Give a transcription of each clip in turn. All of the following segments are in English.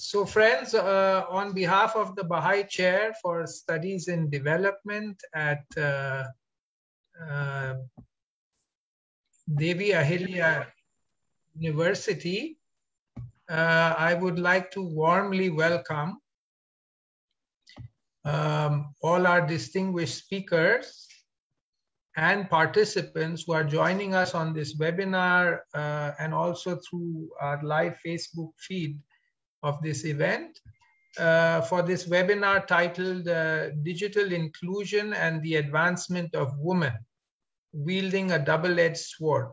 So friends, on behalf of the Baha'i Chair for Studies in Development at Devi Ahilya University, I would like to warmly welcome all our distinguished speakers and participants who are joining us on this webinar and also through our live Facebook feed of this event for this webinar titled Digital Inclusion and the Advancement of Women, Wielding a Double-Edged Sword.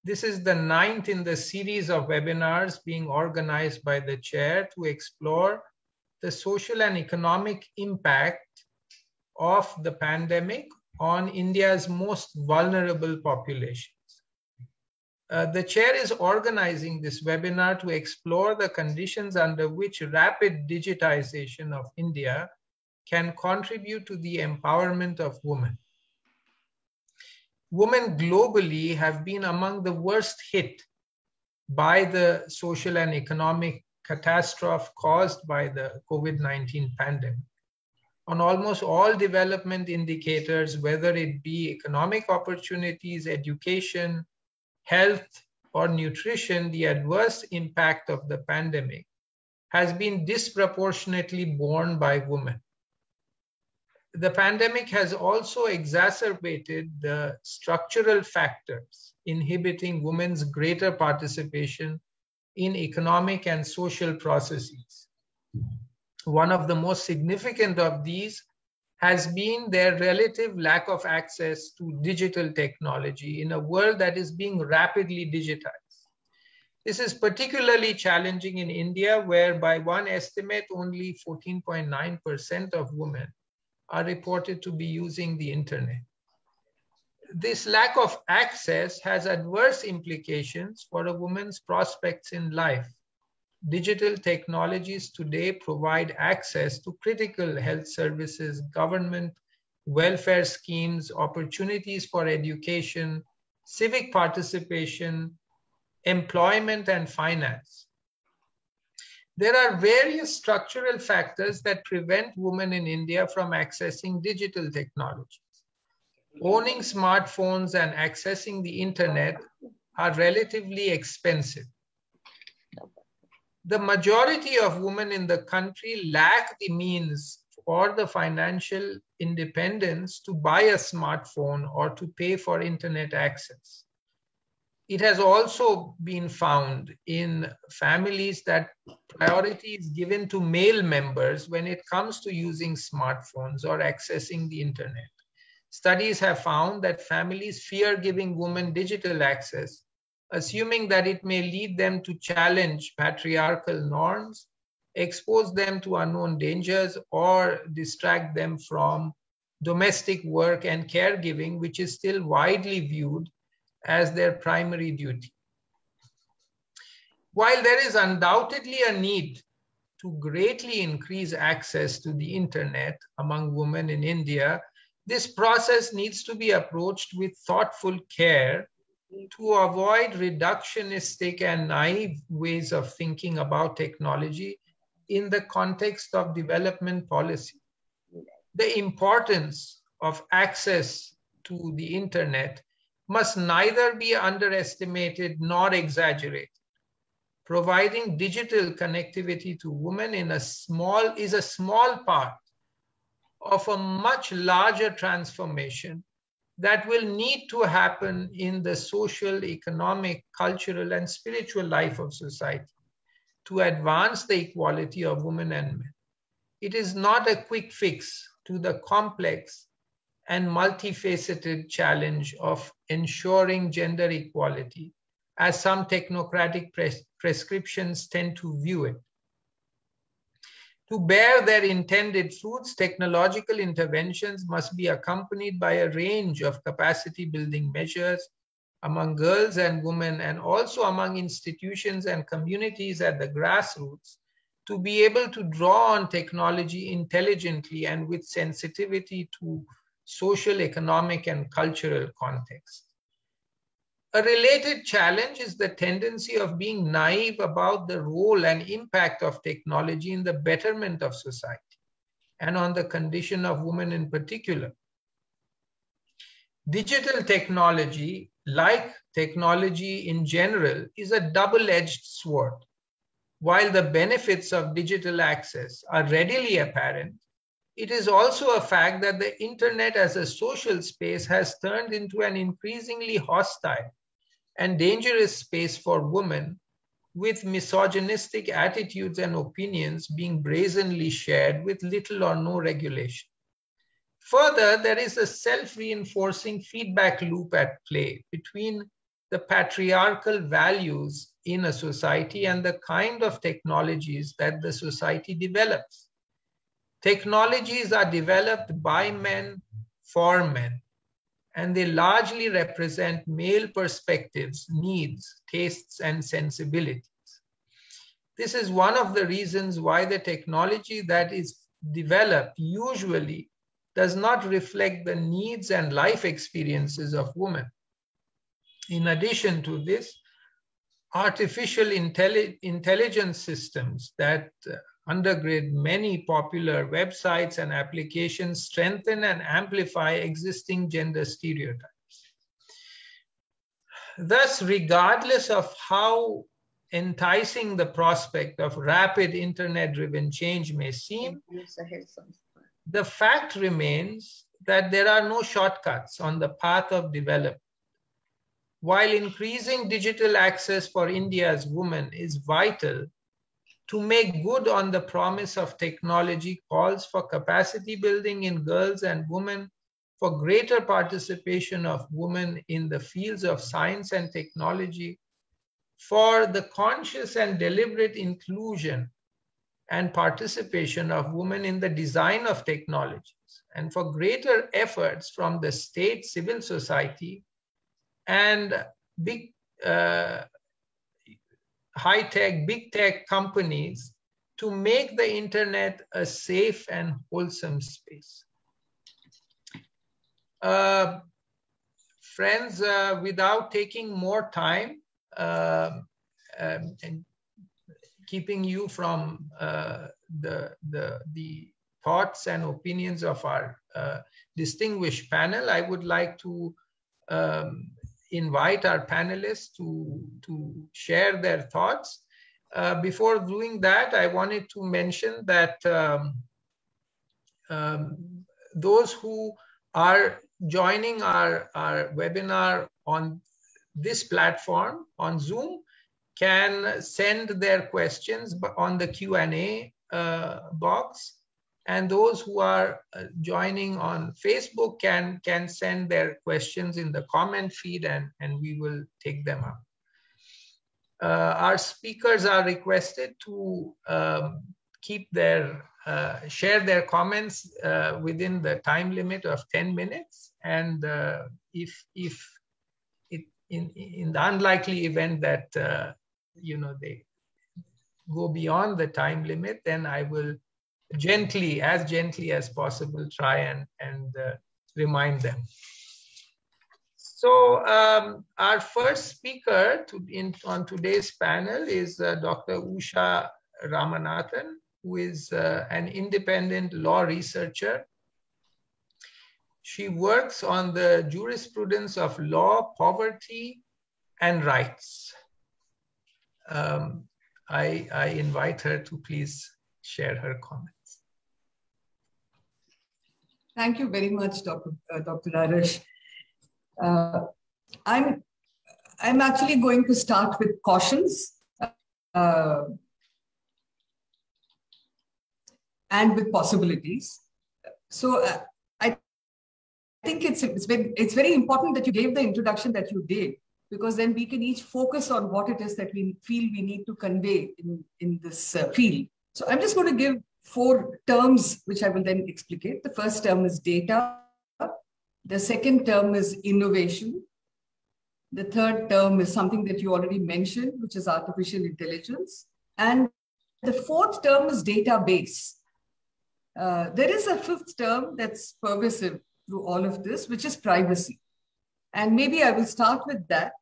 This is the 9th in the series of webinars being organized by the chair to explore the social and economic impact of the pandemic on India's most vulnerable populations. The chair is organizing this webinar to explore the conditions under which rapid digitization of India can contribute to the empowerment of women. Women globally have been among the worst hit by the social and economic catastrophe caused by the COVID-19 pandemic. On almost all development indicators, whether it be economic opportunities, education, health, or nutrition, the adverse impact of the pandemic has been disproportionately borne by women. The pandemic has also exacerbated the structural factors inhibiting women's greater participation in economic and social processes. One of the most significant of these has been their relative lack of access to digital technology in a world that is being rapidly digitized. This is particularly challenging in India, where by one estimate, only 14.9% of women are reported to be using the internet. This lack of access has adverse implications for a woman's prospects in life. Digital technologies today provide access to critical health services, government welfare schemes, opportunities for education, civic participation, employment, and finance. There are various structural factors that prevent women in India from accessing digital technologies. Owning smartphones and accessing the internet are relatively expensive. The majority of women in the country lack the means or the financial independence to buy a smartphone or to pay for internet access. It has also been found in families that priority is given to male members when it comes to using smartphones or accessing the internet. Studies have found that families fear giving women digital access, assuming that it may lead them to challenge patriarchal norms, expose them to unknown dangers, or distract them from domestic work and caregiving, which is still widely viewed as their primary duty. While there is undoubtedly a need to greatly increase access to the internet among women in India, this process needs to be approached with thoughtful care to avoid reductionistic and naive ways of thinking about technology in the context of development policy. The importance of access to the internet must neither be underestimated nor exaggerated. Providing digital connectivity to women is a small part of a much larger transformation that will need to happen in the social, economic, cultural, and spiritual life of society to advance the equality of women and men. It is not a quick fix to the complex and multifaceted challenge of ensuring gender equality, as some technocratic prescriptions tend to view it. To bear their intended fruits, technological interventions must be accompanied by a range of capacity building measures among girls and women, and also among institutions and communities at the grassroots, to be able to draw on technology intelligently and with sensitivity to social, economic, and cultural context. A related challenge is the tendency of being naive about the role and impact of technology in the betterment of society and on the condition of women in particular. Digital technology, like technology in general, is a double-edged sword. While the benefits of digital access are readily apparent, it is also a fact that the internet as a social space has turned into an increasingly hostile and dangerous space for women, with misogynistic attitudes and opinions being brazenly shared with little or no regulation. Further, there is a self-reinforcing feedback loop at play between the patriarchal values in a society and the kind of technologies that the society develops. Technologies are developed by men for men, and they largely represent male perspectives, needs, tastes, and sensibilities. This is one of the reasons why the technology that is developed usually does not reflect the needs and life experiences of women. In addition to this, artificial intelligence systems that undergird many popular websites and applications strengthen and amplify existing gender stereotypes. Thus, regardless of how enticing the prospect of rapid internet-driven change may seem, the fact remains that there are no shortcuts on the path of development. While increasing digital access for India's women is vital, to make good on the promise of technology calls for capacity building in girls and women, for greater participation of women in the fields of science and technology, for the conscious and deliberate inclusion and participation of women in the design of technologies, and for greater efforts from the state, civil society, and big high-tech, big tech companies to make the internet a safe and wholesome space. Friends, without taking more time and keeping you from the thoughts and opinions of our distinguished panel, I would like to invite our panelists to share their thoughts. Before doing that, I wanted to mention that those who are joining our webinar on this platform, on Zoom, can send their questions on the Q&A box. And those who are joining on Facebook can send their questions in the comment feed, and we will take them up. Our speakers are requested to share their comments within the time limit of 10 minutes. And if in the unlikely event that they go beyond the time limit, then I will as gently as possible, try and remind them. So our first speaker on today's panel is Dr. Usha Ramanathan, who is an independent law researcher. She works on the jurisprudence of law, poverty, and rights. I invite her to please share her comments. Thank you very much, Dr. Arish. I'm actually going to start with cautions and with possibilities. So I think it's very important that you gave the introduction that you did, because then we can each focus on what it is that we feel we need to convey in this field. So I'm just going to give 4 terms, which I will then explicate. The first term is data. The second term is innovation. The third term is something that you already mentioned, which is artificial intelligence. And the fourth term is database. There is a 5th term that's pervasive through all of this, which is privacy. And maybe I will start with that.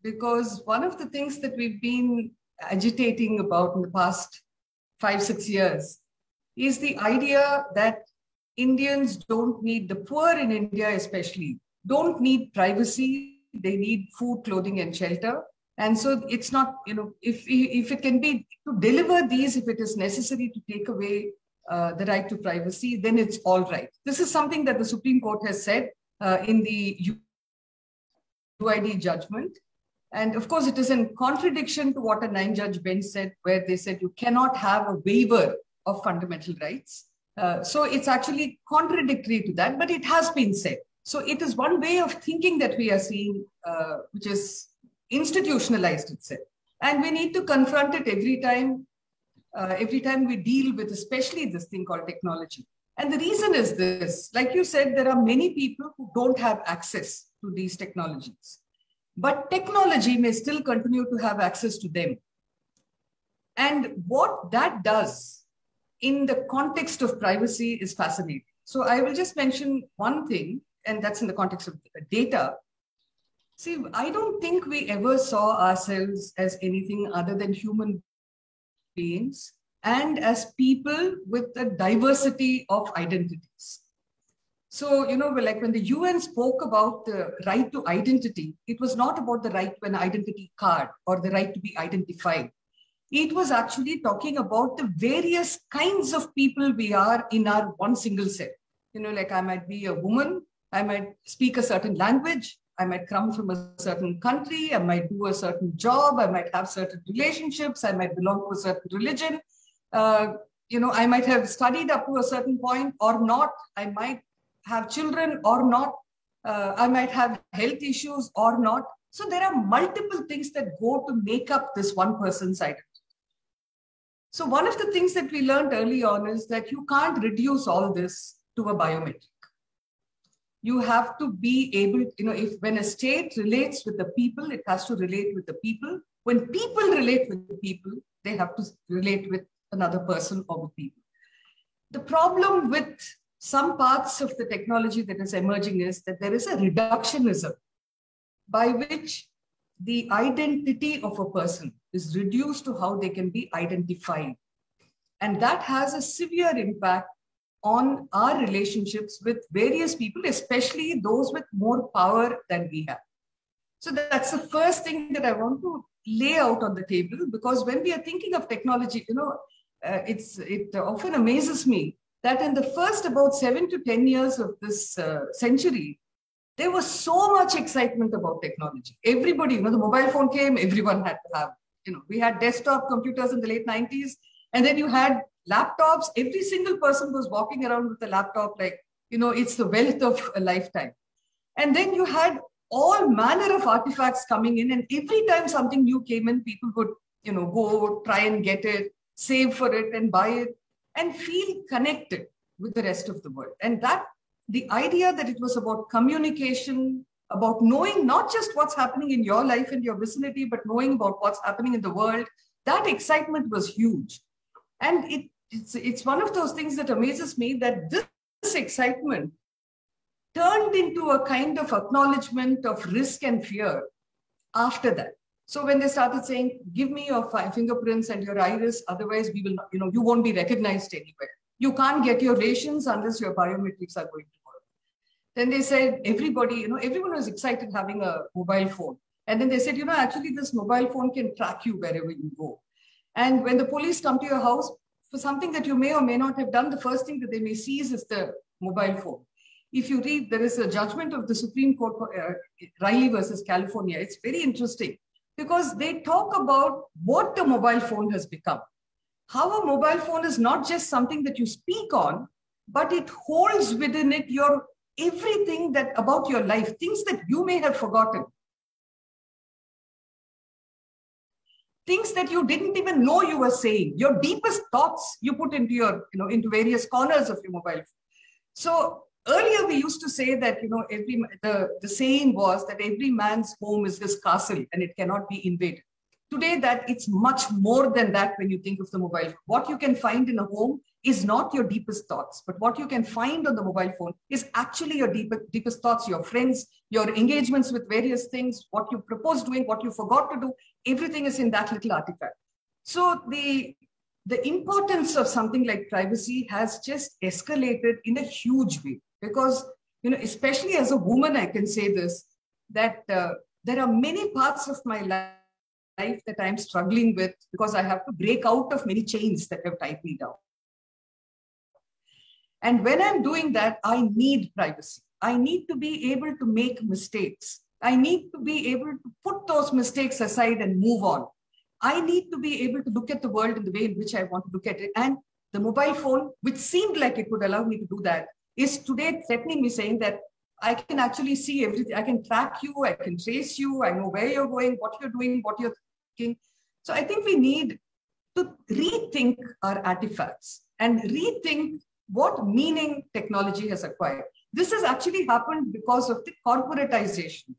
because one of the things that we've been agitating about in the past 5-6 years is the idea that Indians don't need, the poor in India especially, don't need privacy. They need food, clothing, and shelter. And so it's not, if it can be to deliver these, if it is necessary to take away the right to privacy, then it's all right. This is something that the Supreme Court has said in the UID judgment. And of course, it is in contradiction to what a 9-judge bench said, where they said you cannot have a waiver of fundamental rights. So it's actually contradictory to that, but it has been said. So it is one way of thinking that we are seeing, which is institutionalized itself. And we need to confront it every time we deal with, especially this thing called technology. And the reason is this, like you said, there are many people who don't have access to these technologies, but technology may still continue to have access to them. And what that does in the context of privacy is fascinating. So I will just mention one thing, and that's in the context of data. See, I don't think we ever saw ourselves as anything other than human beings and as people with a diversity of identities. So, like when the UN spoke about the right to identity, it was not about the right to an identity card or the right to be identified. It was actually talking about the various kinds of people we are in our one single set. Like I might be a woman, I might speak a certain language, I might come from a certain country, I might do a certain job, I might have certain relationships, I might belong to a certain religion. I might have studied up to a certain point or not. I might have children or not. I might have health issues or not. So there are multiple things that go to make up this one person's identity. So one of the things that we learned early on is that you can't reduce all this to a biometric. You have to be able, when a state relates with the people, it has to relate with the people. When people relate with the people, they have to relate with another person or with people. The problem with some parts of the technology that is emerging is that there is a reductionism by which the identity of a person is reduced to how they can be identified. And that has a severe impact on our relationships with various people, especially those with more power than we have. So that's the first thing that I want to lay out on the table, because when we are thinking of technology, it often amazes me that in the first about 7 to 10 years of this century, there was so much excitement about technology. Everybody, the mobile phone came, everyone had to have, we had desktop computers in the late 90s, and then you had laptops. Every single person was walking around with a laptop, like, it's the wealth of a lifetime. And then you had all manner of artifacts coming in, and every time something new came in, people would, go try and get it, save for it and buy it, and feel connected with the rest of the world. And that, the idea that it was about communication, about knowing not just what's happening in your life and your vicinity, but knowing about what's happening in the world, that excitement was huge. And it's one of those things that amazes me, that this excitement turned into a kind of acknowledgement of risk and fear after that. So when they started saying, give me your fingerprints and your iris, otherwise we will not, you won't be recognized anywhere. You can't get your rations unless your biometrics are going to work. Then they said, everybody, everyone was excited having a mobile phone. And then they said, actually this mobile phone can track you wherever you go. And when the police come to your house for something that you may or may not have done, the first thing that they may seize is the mobile phone. If you read, there is a judgment of the Supreme Court, Riley versus California. It's very interesting because they talk about what the mobile phone has become. How a mobile phone is not just something that you speak on, but it holds within it your everything that about your life, things that you may have forgotten. Things that you didn't even know you were saying, your deepest thoughts you put into your, into various corners of your mobile phone. So earlier we used to say that, the saying was that every man's home is his castle and it cannot be invaded. today that it's much more than that when you think of the mobile phone. What you can find in a home is not your deepest thoughts, but what you can find on the mobile phone is actually your deepest thoughts, your friends, your engagements with various things, what you propose doing, what you forgot to do, everything is in that little artifact. So the importance of something like privacy has just escalated in a huge way because, especially as a woman, I can say this, that there are many parts of my life that I'm struggling with because I have to break out of many chains that have tied me down. And when I'm doing that, I need privacy. I need to be able to make mistakes. I need to be able to put those mistakes aside and move on. I need to be able to look at the world in the way in which I want to look at it. And the mobile phone, which seemed like it would allow me to do that, is today threatening me, saying that I can actually see everything. I can track you. I can trace you. I know where you're going, what you're doing, what you're thinking. So I think we need to rethink our artifacts and rethink what meaning technology has acquired. This has actually happened because of the corporatization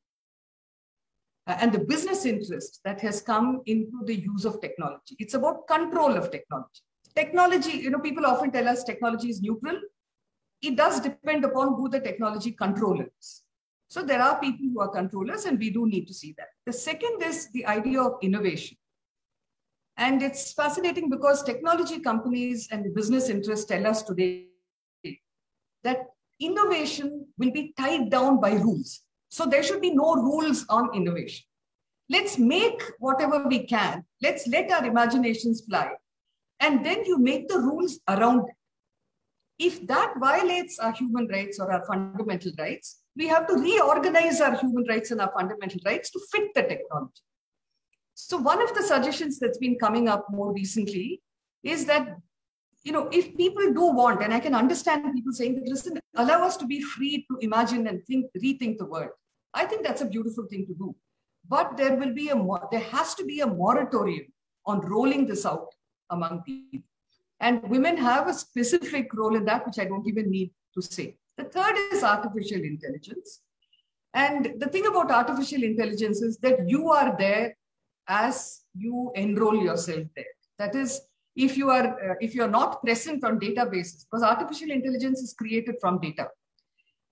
and the business interest that has come into the use of technology. It's about control of technology. Technology, people often tell us technology is neutral. It does depend upon who the technology controller is. So there are people who are controllers, and we do need to see that. The second is the idea of innovation. And it's fascinating because technology companies and business interests tell us today that innovation will be tied down by rules. So there should be no rules on innovation. Let's make whatever we can. Let's let our imaginations fly. And then you make the rules around it. If that violates our human rights or our fundamental rights, we have to reorganize our human rights and our fundamental rights to fit the technology. So one of the suggestions that's been coming up more recently is that, if people do want, and I can understand people saying that, listen, allow us to be free to imagine and rethink the world. I think that's a beautiful thing to do. But there has to be a moratorium on rolling this out among people. And women have a specific role in that, which I don't even need to say. The third is artificial intelligence. And the thing about artificial intelligence is that you are there as you enroll yourself there. That is, if you are not present on databases, because artificial intelligence is created from data.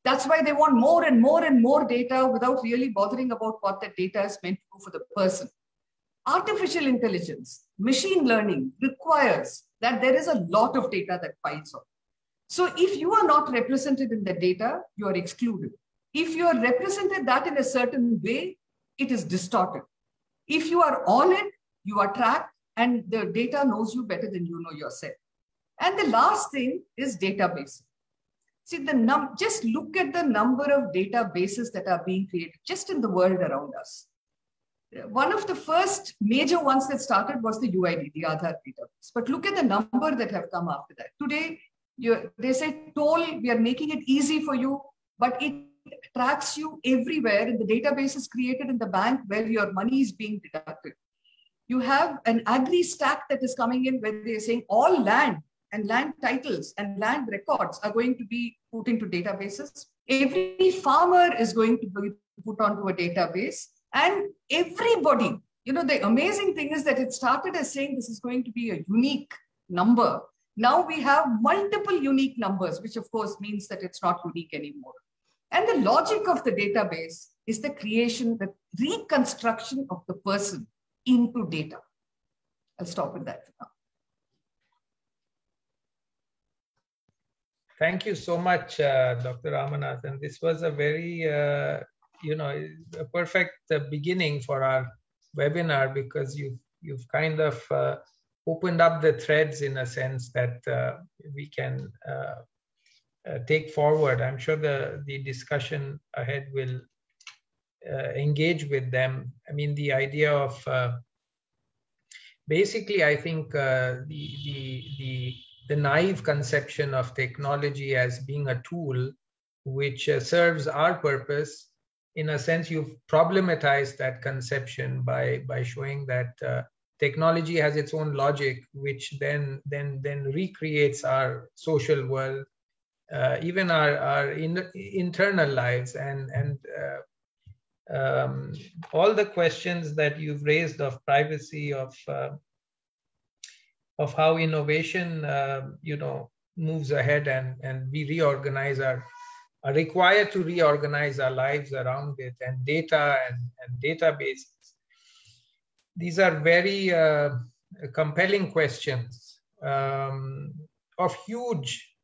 That's why they want more and more and more data without really bothering about what that data is meant to do for the person. Artificial intelligence, machine learning requires that there is a lot of data that piles up. So if you are not represented in the data, you are excluded. If you are represented that in a certain way, it is distorted. If you are on it, you are tracked, and the data knows you better than you know yourself. And the last thing is databases. See, just look at the number of databases that are being created just in the world around us. One of the first major ones that started was the UID, the Aadhaar database. But look at the number that have come after that. Today, they say toll, we are making it easy for you, but it tracks you everywhere, and the database is created in the bank where your money is being deducted. You have an agri stack that is coming in where they are saying all land and land titles and land records are going to be put into databases. Every farmer is going to be put onto a database, and everybody, the amazing thing is that it started as saying this is going to be a unique number. Now we have multiple unique numbers, which of course means that it's not unique anymore. And the logic of the database is the creation, the reconstruction of the person into data. I'll stop with that for now. Thank you so much, Dr. Ramanathan. This was a very, a perfect beginning for our webinar, because you've kind of opened up the threads in a sense that we can take forward. I'm sure the discussion ahead will engage with them. I mean, the idea of basically, I think the naive conception of technology as being a tool which serves our purpose, in a sense, you've problematized that conception by showing that technology has its own logic, which then recreates our social world, even our internal lives, and all the questions that you've raised of privacy, of how innovation, moves ahead, and we reorganize are required to reorganize our lives around it, and data and databases. These are very compelling questions of huge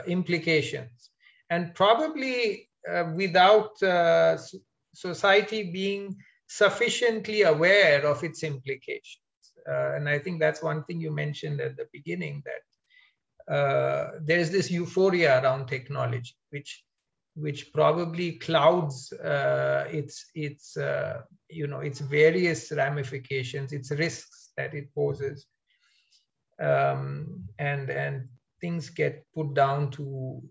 implications, and probably without society being sufficiently aware of its implications. And I think that's one thing you mentioned at the beginning, that there is this euphoria around technology, which probably clouds its various ramifications, its risks that it poses, and things get put down to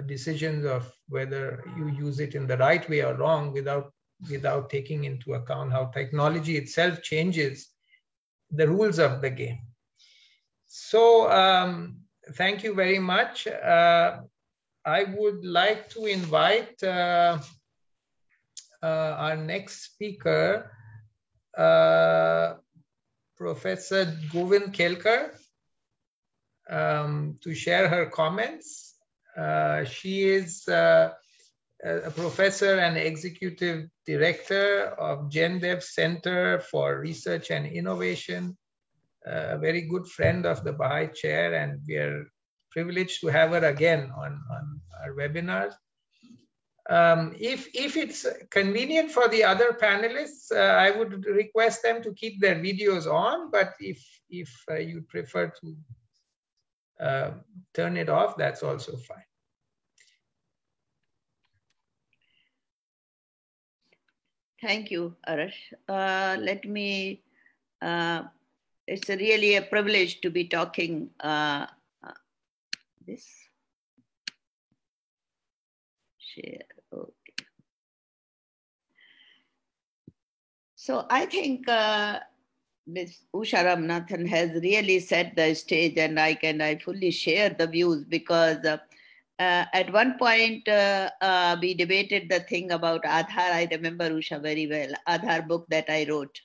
decisions of whether you use it in the right way or wrong, without taking into account how technology itself changes the rules of the game. So thank you very much. I would like to invite our next speaker, Professor 𝐃𝐢𝐠𝐢𝐿, to share her comments. She is a professor and executive director of GenDev Center for Research and Innovation, a very good friend of the Baha'i chair, and we are privileged to have her again on our webinars. If it's convenient for the other panelists, I would request them to keep their videos on, but if you prefer to turn it off, that's also fine. Thank you, Arash. It's really a privilege to be talking this. Share, okay. So I think Ms. Usha Ramanathan has really set the stage, and I fully share the views, because at one point we debated the thing about Aadhaar. I remember, Usha, very well, Aadhaar book that I wrote.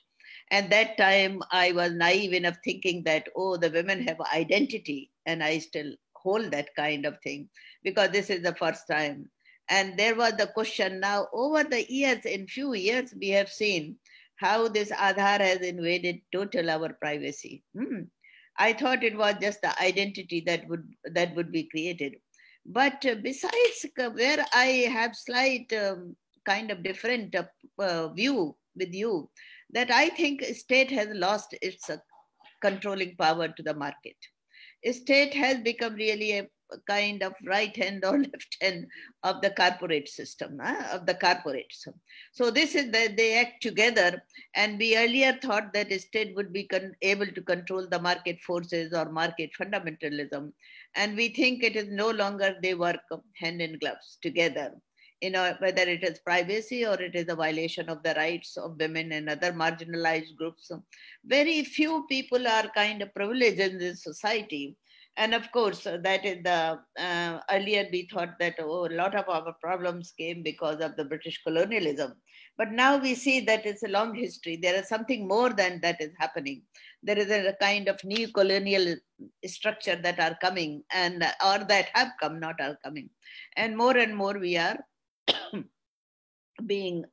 And that time I was naive enough thinking that, oh, the women have identity, and I still hold that kind of thing, because this is the first time. And there was the question. Now, over the years, in few years, we have seen how this Aadhaar has invaded total our privacy. I thought it was just the identity that would be created. But besides, where I have slight kind of different view with you, that I think state has lost its controlling power to the market. State has become really a kind of right hand or left hand of the corporate system, of the corporates. So this is that they act together, and we earlier thought that state would be able to control the market forces or market fundamentalism, and we think it is no longer. They work hand in gloves together. Whether it is privacy or it is a violation of the rights of women and other marginalized groups. Very few people are kind of privileged in this society. And of course, that is the, earlier we thought that, oh, a lot of our problems came because of the British colonialism. But now we see that it's a long history. There is something more than that is happening. There is a kind of new colonial structure that are coming, or that have come, not are coming. And more we are being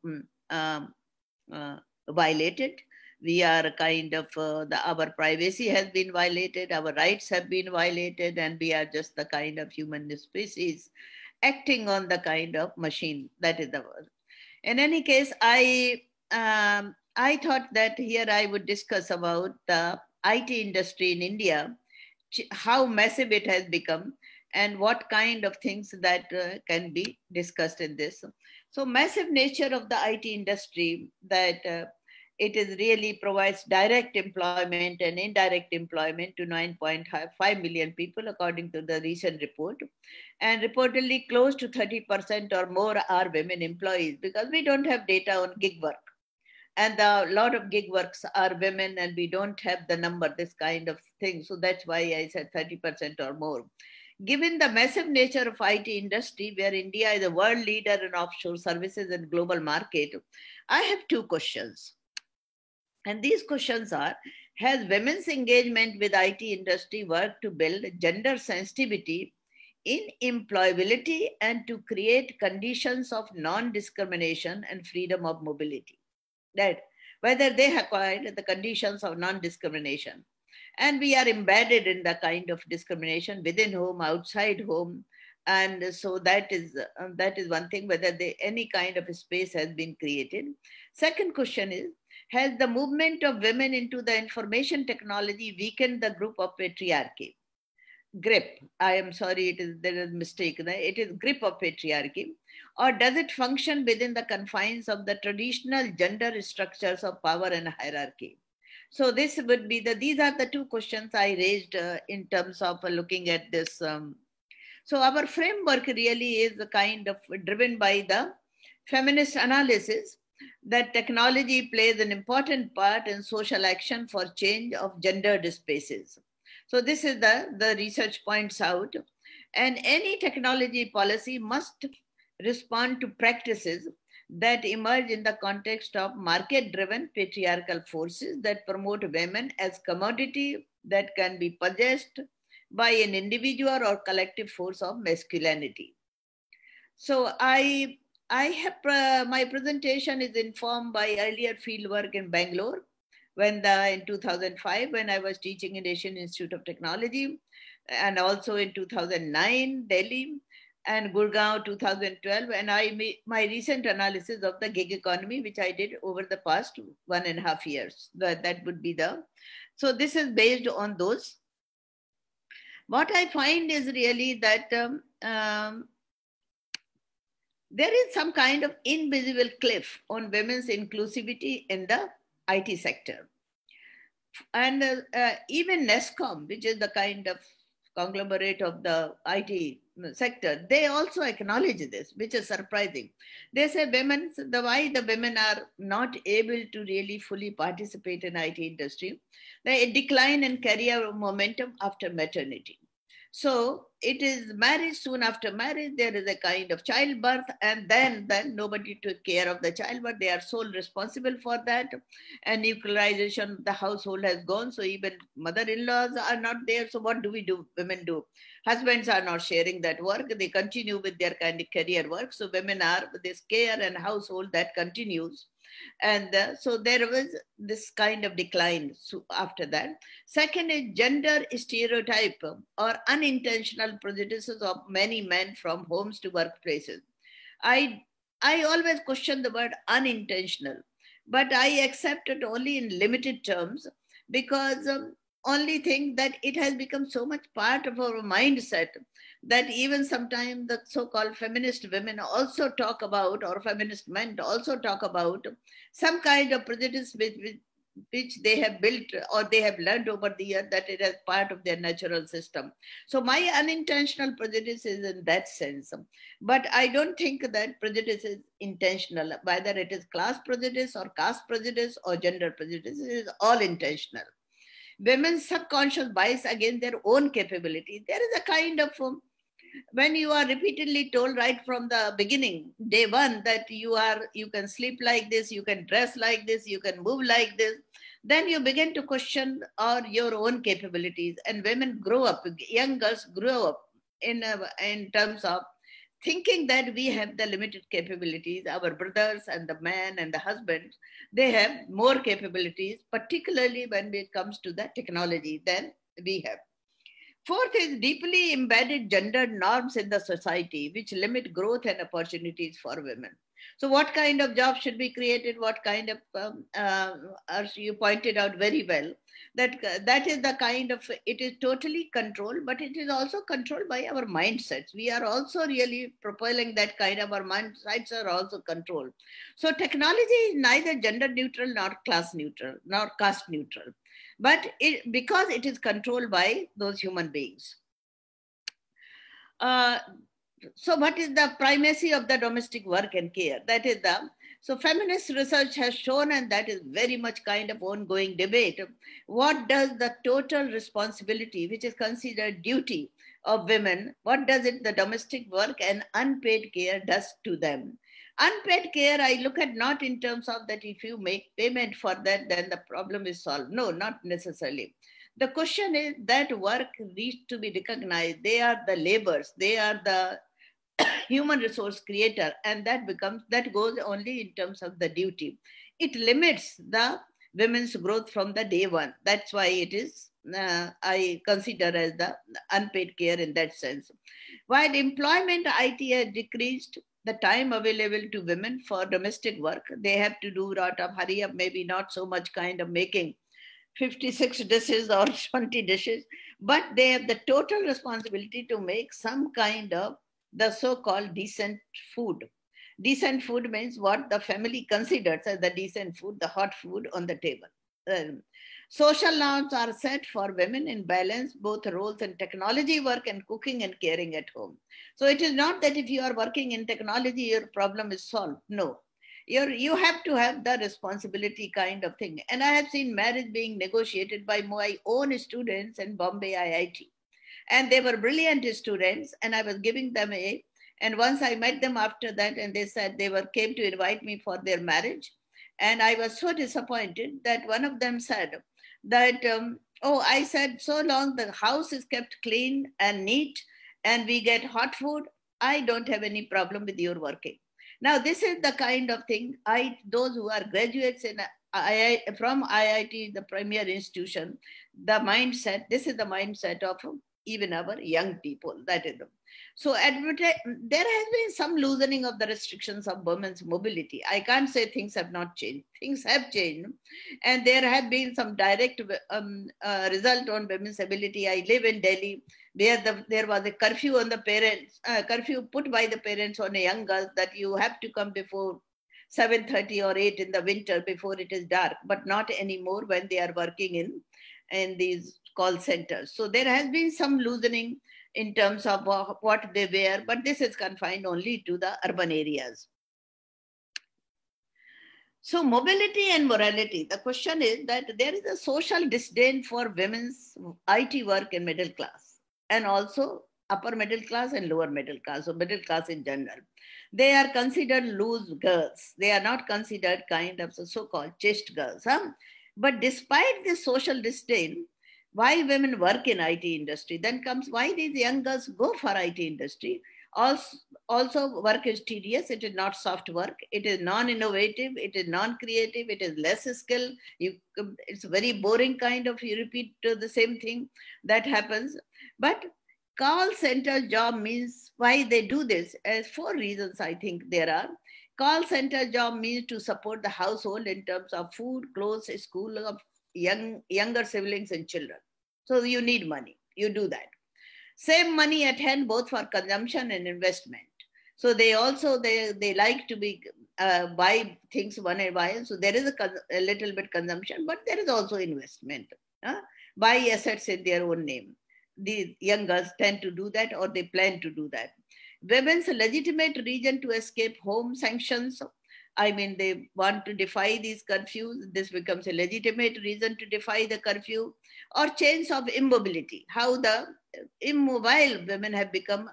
violated. We are kind of, our privacy has been violated, our rights have been violated, and we are just the kind of human species acting on the kind of machine. That is the word. In any case, I thought that here I would discuss about the IT industry in India, how massive it has become, and what kind of things that can be discussed in this. So massive nature of the IT industry, that it is really provides direct employment and indirect employment to 9.5 million people, according to the recent report. And reportedly close to 30% or more are women employees, because we don't have data on gig work. And a lot of gig works are women, and we don't have the number, this kind of thing. So that's why I said 30% or more. Given the massive nature of IT industry, where India is a world leader in offshore services and global market, I have two questions. And these questions are, has women's engagement with IT industry worked to build gender sensitivity in employability and to create conditions of non-discrimination and freedom of mobility? That whether they have acquired the conditions of non-discrimination. And we are embedded in the kind of discrimination within home, outside home. And so that is one thing, whether any kind of space has been created. Second question is, has the movement of women into the information technology weakened the group of patriarchy? Grip, I am sorry, there is a mistake. It is grip of patriarchy. Or does it function within the confines of the traditional gender structures of power and hierarchy? So this would be these are the two questions I raised in terms of looking at this. So our framework really is kind of driven by the feminist analysis that technology plays an important part in social action for change of gendered spaces. So this is the research points out. And any technology policy must respond to practices that emerge in the context of market-driven patriarchal forces that promote women as commodity that can be possessed by an individual or collective force of masculinity. So I have my presentation is informed by earlier fieldwork in Bangalore, in 2005 when I was teaching in Asian Institute of Technology, and also in 2009 Delhi, and Gurgaon 2012, and my recent analysis of the gig economy, which I did over the past 1.5 years. That would be so this is based on those. What I find is really that there is some kind of invisible cliff on women's inclusivity in the IT sector. And even NESCOM, which is the kind of conglomerate of the IT sector, they also acknowledge this, which is surprising. They say why the women are not able to really fully participate in IT industry, they decline in career momentum after maternity. So it is marriage, soon after marriage, there is a kind of childbirth, and then nobody took care of the childbirth. They are sole responsible for that. And nuclearization of the household has gone. So even mother-in-laws are not there. So what do we do? Women do. Husbands are not sharing that work. They continue with their kind of career work. So women are this care and household that continues. And so there was this kind of decline after that. Second is gender stereotype or unintentional prejudices of many men from homes to workplaces. I always question the word unintentional, but I accept it only in limited terms, because only think that it has become so much part of our mindset that even sometimes the so-called feminist women also talk about, or feminist men also talk about, some kind of prejudice which they have built or they have learned over the years, that it is part of their natural system. So my unintentional prejudice is in that sense. But I don't think that prejudice is intentional, whether it is class prejudice or caste prejudice or gender prejudice, it is all intentional. Women's subconscious bias against their own capability. There is a kind of, when you are repeatedly told right from the beginning, day one, that you can sleep like this, you can dress like this, you can move like this, then you begin to question your own capabilities. And women grow up, young girls grow up in terms of thinking that we have the limited capabilities. Our brothers and the man and the husbands, they have more capabilities, particularly when it comes to the technology than we have. Fourth is deeply embedded gender norms in the society, which limit growth and opportunities for women. So what kind of jobs should be created? What kind of, as you pointed out very well, that is the kind of, it is totally controlled, but it is also controlled by our mindsets. We are also really propelling that kind of, our mindsets are also controlled. So technology is neither gender neutral, nor class neutral, nor caste neutral, but because it is controlled by those human beings. So what is the primacy of the domestic work and care? That is so feminist research has shown, and that is very much kind of ongoing debate, what does the total responsibility, which is considered duty, of women, what does it, the domestic work and unpaid care does to them. Unpaid care, I look at not in terms of that if you make payment for that, then the problem is solved. No, not necessarily. The question is that work needs to be recognized. They are the laborers, they are the human resource creator, and that goes only in terms of the duty. It limits the women's growth from the day one. That's why it is I consider as the unpaid care in that sense. While employment IT has decreased the time available to women for domestic work, they have to do a lot of hurry up, maybe not so much kind of making 56 dishes or 20 dishes, but they have the total responsibility to make some kind of the so-called decent food. Decent food means what the family considers as the decent food, the hot food on the table. Social norms are set for women in balance, both roles in technology work and cooking and caring at home. So it is not that if you are working in technology, your problem is solved. No, you have to have the responsibility kind of thing. And I have seen marriage being negotiated by my own students in Bombay IIT. And they were brilliant students, and I was giving them and once I met them after that, and they said came to invite me for their marriage. And I was so disappointed that one of them said that, oh, I said, so long the house is kept clean and neat and we get hot food, I don't have any problem with your working. Now, this is the kind of thing those who are graduates from IIT, the premier institution, the mindset, this is the mindset of even our young people. That is them. So there has been some loosening of the restrictions of women's mobility. I can't say things have not changed. Things have changed. And there have been some direct result on women's ability. I live in Delhi, where there was a curfew on the parents, curfew put by the parents on a young girl that you have to come before 7:30 or 8 in the winter before it is dark, but not anymore when they are working in these call centers. So there has been some loosening in terms of what they wear, but this is confined only to the urban areas. So mobility and morality, the question is that there is a social disdain for women's IT work in middle class, and also upper middle class and lower middle class, or middle class in general. They are considered loose girls. They are not considered kind of so-called chaste girls. But despite this social disdain, why women work in IT industry, then comes why these young girls go for IT industry. Also work is tedious, it is not soft work, it is non-innovative, it is non-creative, it is less skill, it's very boring kind of, you repeat the same thing that happens. But call center job means, why they do this, as 4 reasons I think there are. Call center job means to support the household in terms of food, clothes, school of younger siblings and children. So you need money, you do that. Same money at hand, both for consumption and investment. So they also, they like to buy things one and while. So there is a little bit consumption, but there is also investment. Buy assets in their own name. The young girls tend to do that, or they plan to do that. Women's legitimate reason to escape home sanctions. I mean, they want to defy these curfews. This becomes a legitimate reason to defy the curfew. Or chains of immobility, how the immobile women have become,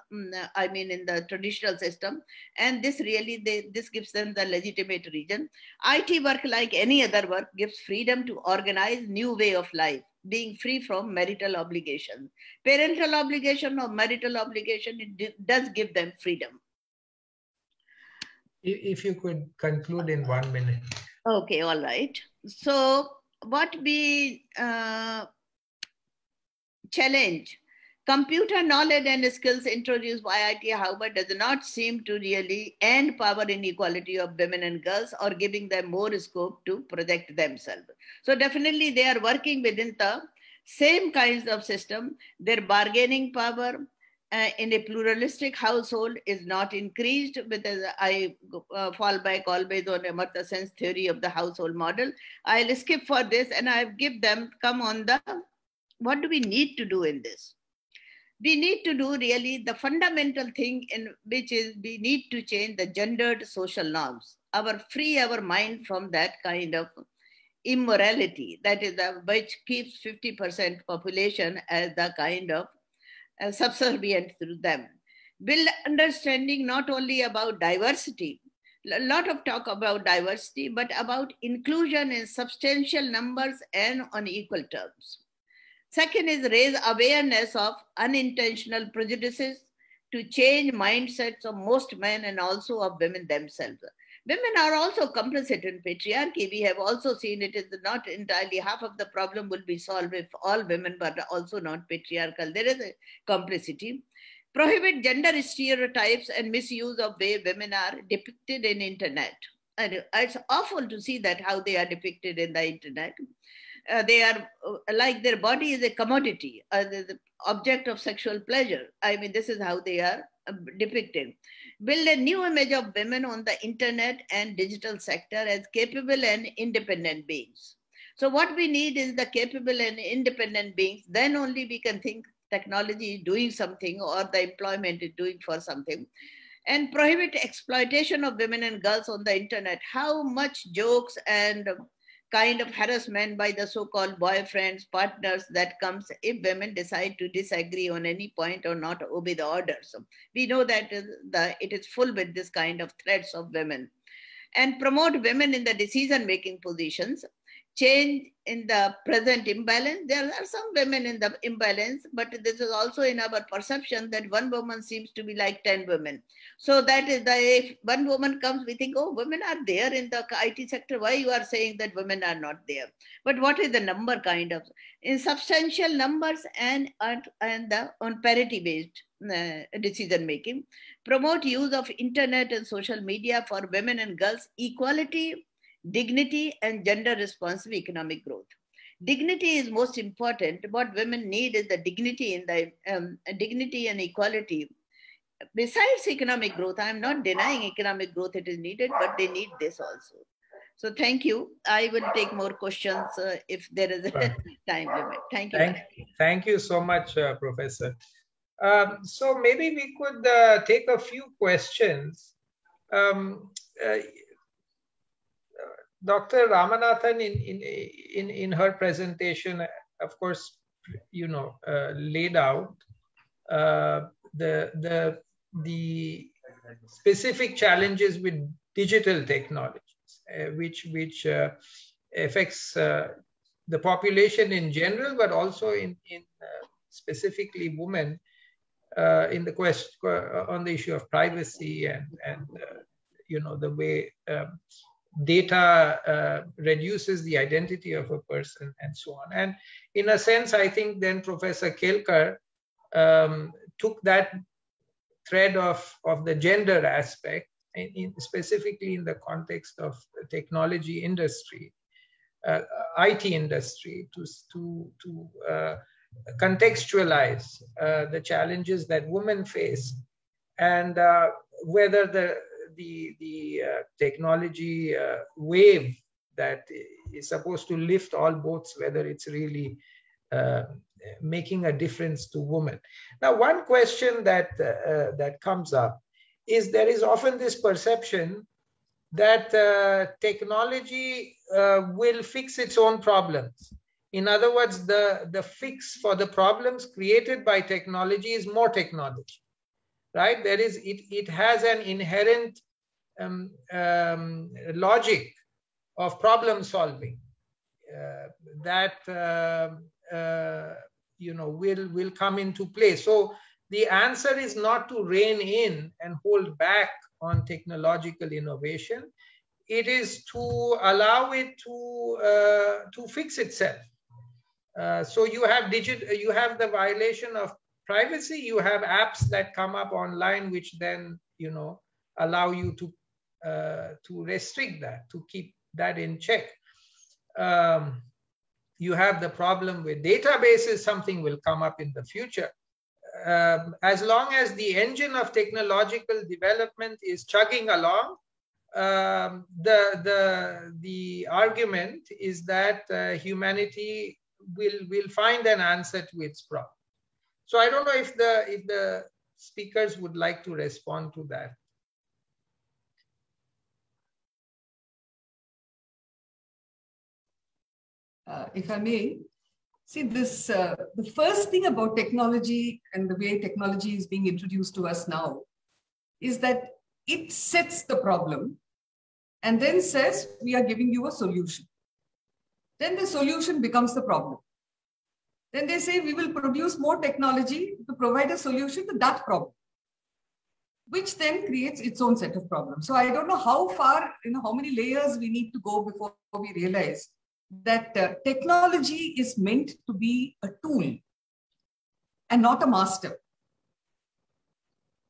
I mean, in the traditional system. And this really, this gives them the legitimate reason. IT work, like any other work, gives freedom to organize new way of life, being free from marital obligation. Parental obligation or marital obligation, it does give them freedom. If you could conclude in 1 minute. Okay, all right. So what we challenge, computer knowledge and skills introduced by IT, however, does not seem to really end power inequality of women and girls, or giving them more scope to project themselves. So definitely they are working within the same kinds of system. Their bargaining power in a pluralistic household is not increased, because I fall back always on Amartya Sen's theory of the household model. I'll skip for this, and I've give them come on the, what do we need to do in this? We need to do really the fundamental thing, in which is we need to change the gendered social norms, free our mind from that kind of immorality, that is which keeps 50% population as the kind of subservient to them. Build understanding not only about diversity, a lot of talk about diversity, but about inclusion in substantial numbers and on equal terms. Second is raise awareness of unintentional prejudices to change mindsets of most men and also of women themselves. Women are also complicit in patriarchy. We have also seen it is not entirely half of the problem will be solved if all women were also not patriarchal. There is a complicity. Prohibit gender stereotypes and misuse of way women are depicted in internet. And it's awful to see that how they are depicted in the internet. They are like their body is a commodity, the object of sexual pleasure. I mean, this is how they are depicted. Build a new image of women on the internet and digital sector as capable and independent beings. So what we need is the capable and independent beings. Then only we can think technology is doing something or the employment is doing for something. And prohibit exploitation of women and girls on the internet. How much jokes and kind of harassment by the so-called boyfriends, partners that comes if women decide to disagree on any point or not obey the orders. So we know that it is full with this kind of threats of women. And promote women in the decision-making positions. Change in the present imbalance. There are some women in the imbalance, but this is also in our perception that one woman seems to be like 10 women. So that is if one woman comes, we think, oh, women are there in the IT sector. Why you are saying that women are not there? But what is the number kind of? In substantial numbers and on parity-based decision making. Promote use of internet and social media for women and girls equality, dignity, and gender responsive economic growth. Dignity is most important. What women need is the dignity in the dignity and equality. Besides economic growth, I am not denying economic growth, it is needed, but they need this also. So thank you. I will take more questions if there is a time limit. Thank you. Thank you so much, Professor. So maybe we could take a few questions. Dr. Ramanathan, in her presentation, of course, laid out the specific challenges with digital technologies, which affects the population in general, but also in specifically women in the on the issue of privacy and the way data reduces the identity of a person and so on. And in a sense, I think then Professor Kelkar took that thread of the gender aspect, specifically in the context of the technology industry, IT industry, to contextualize the challenges that women face and whether the technology wave that is supposed to lift all boats, whether it's really making a difference to women. Now, one question that comes up is there is often this perception that technology will fix its own problems. In other words, the fix for the problems created by technology is more technology, right? It has an inherent logic of problem solving that will come into play. So the answer is not to rein in and hold back on technological innovation. It is to allow it to fix itself. So you have the violation of privacy. You have apps that come up online, which then allow you to restrict that, to keep that in check. You have the problem with databases. Something will come up in the future. As long as the engine of technological development is chugging along, the argument is that humanity will find an answer to its problem. So I don't know if the speakers would like to respond to that. If I may, See, the first thing about technology and the way technology is being introduced to us now is that it sets the problem and then says, we are giving you a solution. Then the solution becomes the problem. Then they say, we will produce more technology to provide a solution to that problem, which then creates its own set of problems. So I don't know how far, how many layers we need to go before we realize that technology is meant to be a tool and not a master.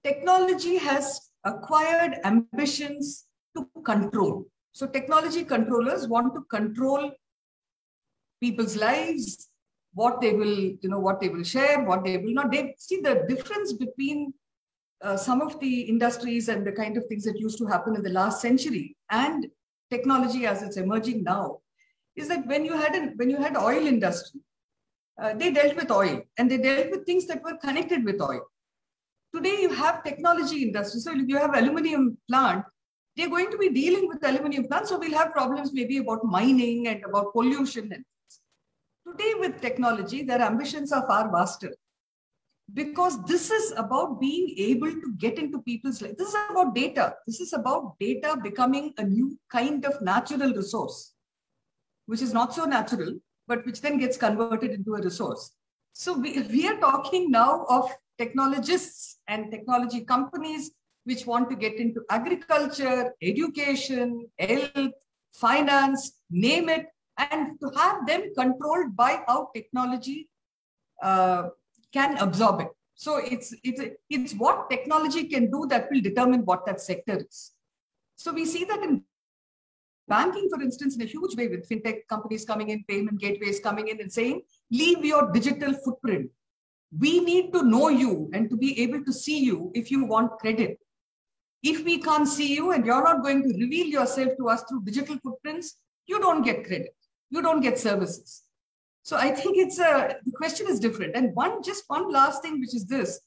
Technology has acquired ambitions to control. So technology controllers want to control people's lives, what they will, what they will share, what they will not. They see the difference between some of the industries and the kind of things that used to happen in the last century and technology as it's emerging now is that when you had oil industry, they dealt with oil and they dealt with things that were connected with oil. Today you have technology industry. So if you have aluminum plant, they're going to be dealing with aluminum plants. So we'll have problems maybe about mining and about pollution. And today with technology, their ambitions are far vaster. Because this is about being able to get into people's life. This is about data. This is about data becoming a new kind of natural resource, which is not so natural, but which then gets converted into a resource. So we are talking now of technologists and technology companies which want to get into agriculture, education, health, finance, name it, and to have them controlled by how technology can absorb it. So it's what technology can do that will determine what that sector is. So we see that in banking, for instance, in a huge way with fintech companies coming in, payment gateways coming in and saying, leave your digital footprint. We need to know you and to be able to see you if you want credit. If we can't see you and you're not going to reveal yourself to us through digital footprints, you don't get credit. You don't get services. So I think the question is different. And just one last thing, which is this,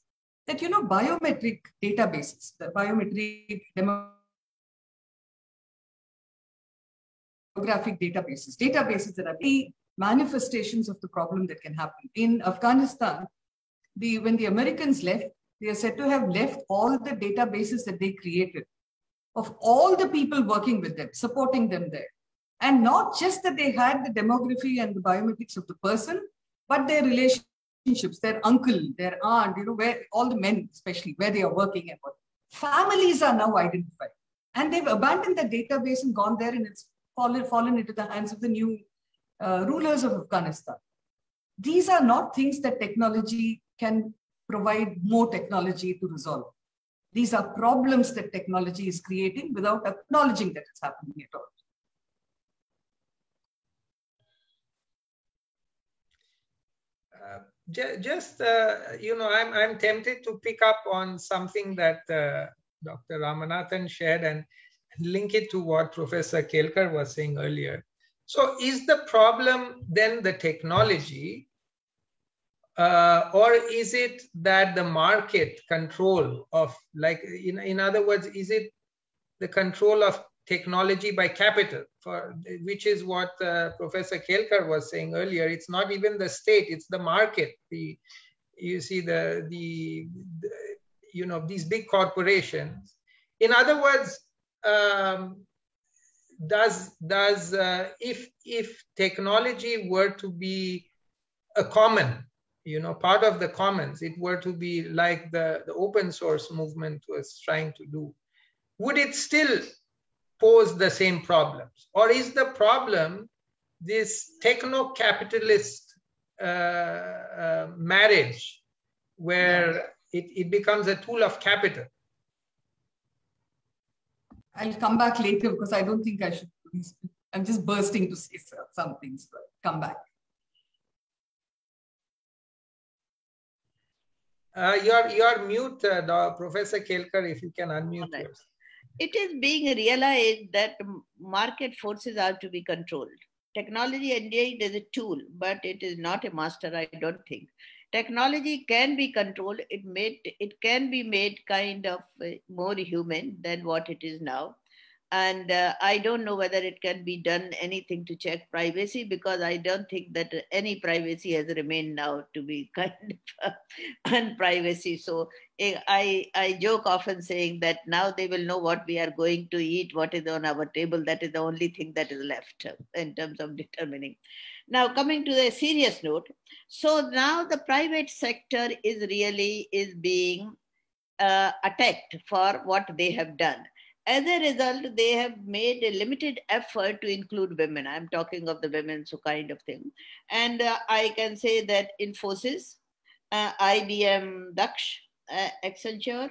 that, biometric databases, the biometric demographic databases that are the manifestations of the problem that can happen. In Afghanistan, when the Americans left, they are said to have left all the databases that they created of all the people working with them, supporting them there. And not just that they had the demography and the biometrics of the person, but their relationships, their uncle, their aunt, where all the men, especially where they are working and what. Families are now identified. And they've abandoned the database and gone there, and it's fallen into the hands of the new rulers of Afghanistan. These are not things that technology can provide more technology to resolve. These are problems that technology is creating without acknowledging that it's happening at all. I'm tempted to pick up on something that Dr. Ramanathan shared and link it to what Professor Kelkar was saying earlier. So is the problem then the technology, or is it that the market control of, in other words, is it the control of technology by capital, which is what Professor Kelkar was saying earlier. It's not even the state, it's the market. These big corporations. In other words, if technology were to be a common, part of the commons, it were to be like the open source movement was trying to do, would it still pose the same problems? Or is the problem this techno-capitalist marriage where it becomes a tool of capital? I'll come back later because I don't think I should. I'm just bursting to say some things, but come back. You're mute, Professor Kelkar, if you can unmute yourself. It is being realized that market forces are to be controlled. Technology indeed is a tool, but it is not a master, I don't think. Technology can be controlled. It can be made kind of more human than what it is now. And I don't know whether it can be done anything to check privacy, because I don't think that any privacy has remained now to be kind of unprivacy. So I joke often saying that now they will know what we are going to eat, what is on our table. That is the only thing that is left in terms of determining. Now, coming to the serious note, so now the private sector is being attacked for what they have done. As a result, they have made a limited effort to include women. I'm talking of the women, so kind of thing. And I can say that Infosys, IBM 𝗥𝗺𝗵, Accenture,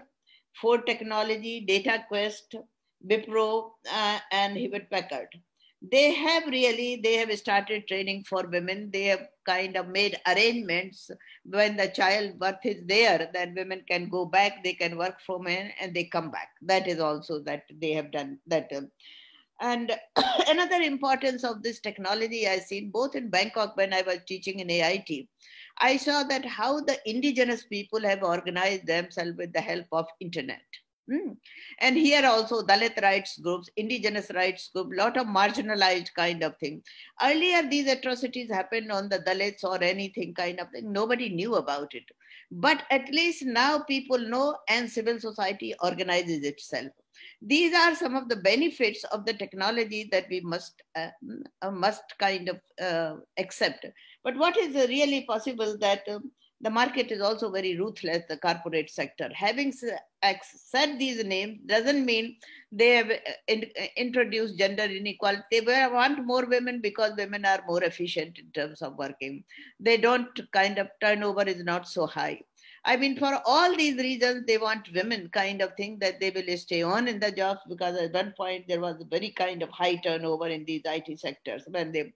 Ford Technology, DataQuest, Wipro, and Hewlett Packard. They have started training for women. They have kind of made arrangements when the child birth is there, that women can go back, they can work for men, and they come back. That is also that they have done that. And another importance of this technology I've seen both in Bangkok when I was teaching in AIT. I saw that how the indigenous people have organized themselves with the help of internet. And here also Dalit rights groups, indigenous rights group, lot of marginalized kind of thing. Earlier these atrocities happened on the Dalits or anything kind of thing. Nobody knew about it. But at least now people know, and civil society organizes itself. These are some of the benefits of the technology that we must kind of accept. But what is really possible that the market is also very ruthless, the corporate sector. Having said these names doesn't mean they have introduced gender inequality. They want more women because women are more efficient in terms of working. They don't kind of turnover is not so high. I mean, for all these reasons, they want women kind of think that they will stay on in the jobs, because at one point there was a very kind of high turnover in these IT sectors when they.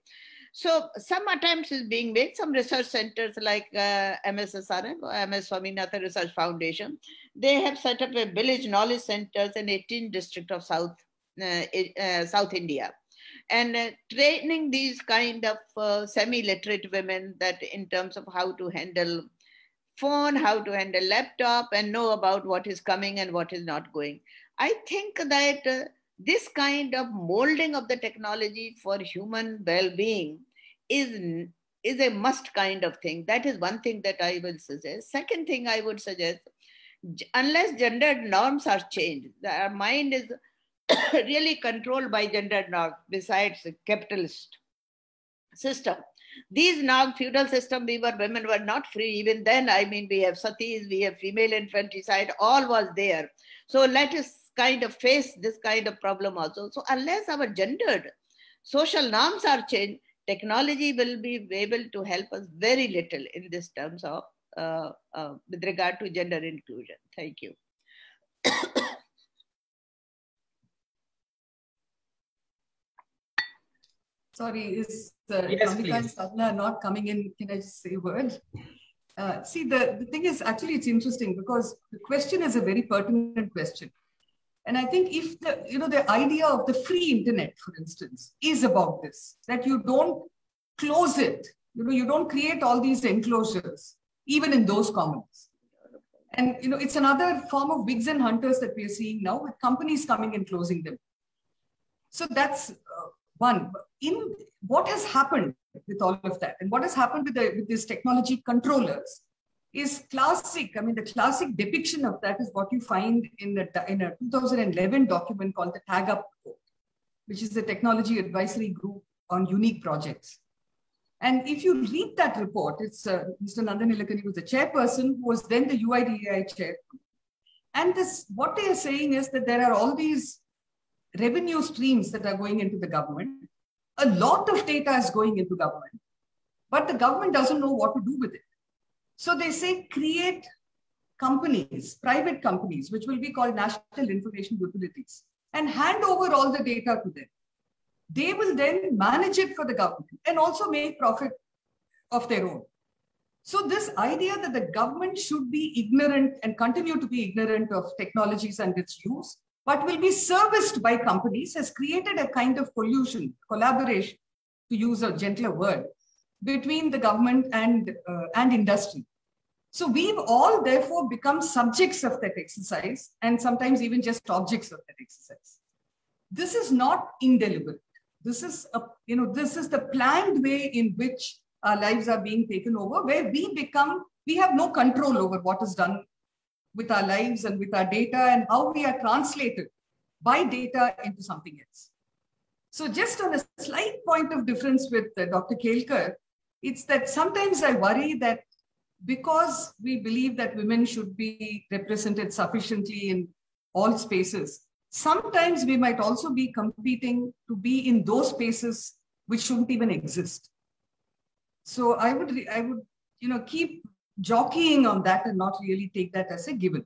So some attempts is being made. Some research centers like MSSRM, MS Swaminathan Research Foundation, they have set up a village knowledge centers in 18 districts of South India, and training these kind of semi-literate women that in terms of how to handle phone, how to handle laptop, and know about what is coming and what is not going. I think that this kind of molding of the technology for human well-being is a must kind of thing. That is one thing that I will suggest. Second thing I would suggest, unless gendered norms are changed, our mind is really controlled by gendered norms besides the capitalist system. These norms, feudal system, women were not free. Even then, I mean, we have satis, we have female infanticide, all was there. So let us kind of face this kind of problem also. So unless our gendered social norms are changed, technology will be able to help us very little in this terms of with regard to gender inclusion. Thank you. Sorry, is yes, Kamika and Sadhana not coming in? Can I just say a word? See, the thing is, actually, it's interesting because the question is a very pertinent question. And I think if the idea of the free internet, for instance, is about this, that you don't close it, you don't create all these enclosures, even in those commons. And, it's another form of wigs and hunters that we are seeing now with companies coming and closing them. So that's one. In what has happened with all of that, and what has happened with these technology controllers is classic. I mean, the classic depiction of that is what you find in a 2011 document called the Tag Up Report, which is the technology advisory group on unique projects. And if you read that report, it's Mr. Nandan Nilekani was the chairperson, who was then the UIDAI chair. And what they are saying is that there are all these revenue streams that are going into the government. A lot of data is going into government, but the government doesn't know what to do with it. So they say create companies, private companies, which will be called national information utilities, and hand over all the data to them. They will then manage it for the government and also make profit of their own. So this idea that the government should be ignorant and continue to be ignorant of technologies and its use, but will be serviced by companies, has created a kind of collaboration, to use a gentler word, between the government and industry. So we've all therefore become subjects of that exercise, and sometimes even just objects of that exercise. this is not indelible. This is this is the planned way in which our lives are being taken over, where we have no control over what is done with our lives and with our data and how we are translated by data into something else. So just on a slight point of difference with Dr. 𝐾𝐲𝐿, it's that sometimes I worry that because we believe that women should be represented sufficiently in all spaces, sometimes we might also be competing to be in those spaces which shouldn't even exist. So I would keep jockeying on that and not really take that as a given.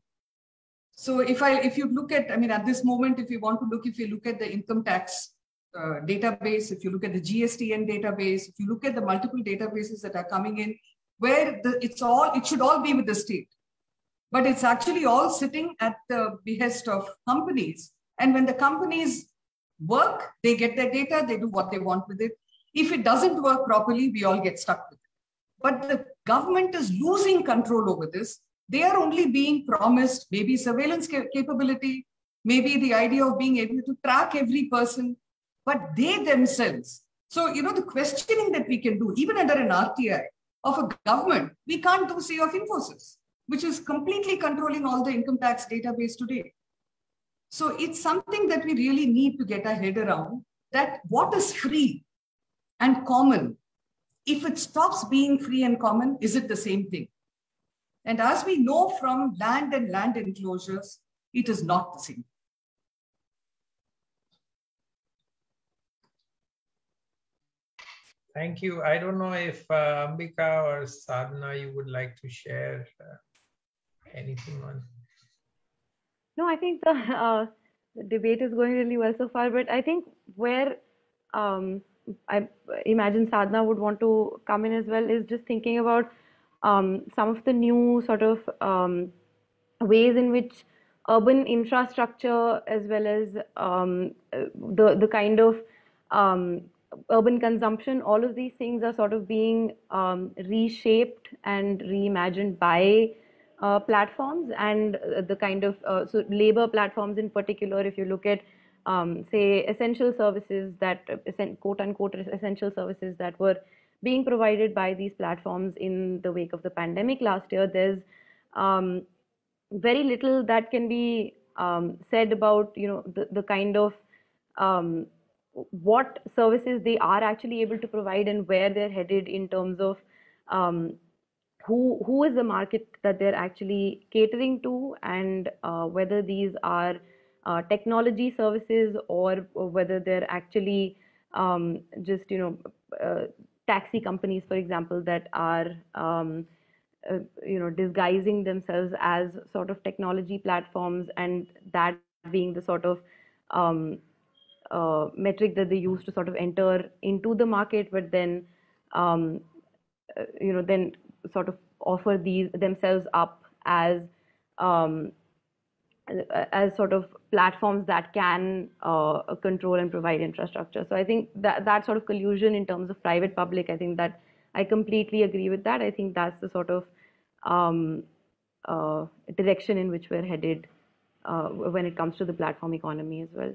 So if you look at, at this moment, if you look at the income tax database, if you look at the GSTN database, if you look at the multiple databases that are coming in, where it should all be with the state, but it's actually all sitting at the behest of companies. And when the companies work, they get their data, they do what they want with it. If it doesn't work properly, we all get stuck with it. But the government is losing control over this. They are only being promised maybe surveillance capability, maybe the idea of being able to track every person, but they themselves. So, the questioning that we can do, even under an RTI of a government, we can't do, say, of Infosys, which is completely controlling all the income tax database today. So it's something that we really need to get our head around, that what is free and common, if it stops being free and common, is it the same thing? And as we know from land and land enclosures, it is not the same. Thank you. I don't know if Ambika or Sadhana, you would like to share anything on. No, I think the debate is going really well so far, but I think where I imagine Sadhana would want to come in as well is just thinking about some of the new sort of ways in which urban infrastructure, as well as the kind of urban consumption, all of these things are sort of being reshaped and reimagined by platforms, and the kind of so labor platforms in particular. If you look at say essential services, that quote unquote essential services that were being provided by these platforms in the wake of the pandemic last year, there's very little that can be said about the kind of what services they are actually able to provide and where they're headed in terms of who is the market that they're actually catering to, and whether these are technology services or whether they're actually just taxi companies, for example, that are disguising themselves as sort of technology platforms, and that being the sort of metric that they use to sort of enter into the market, but then then sort of offer these themselves up as sort of platforms that can control and provide infrastructure. So I think that sort of collusion in terms of private public, I think that I completely agree with that. I think that's the sort of direction in which we're headed when it comes to the platform economy as well.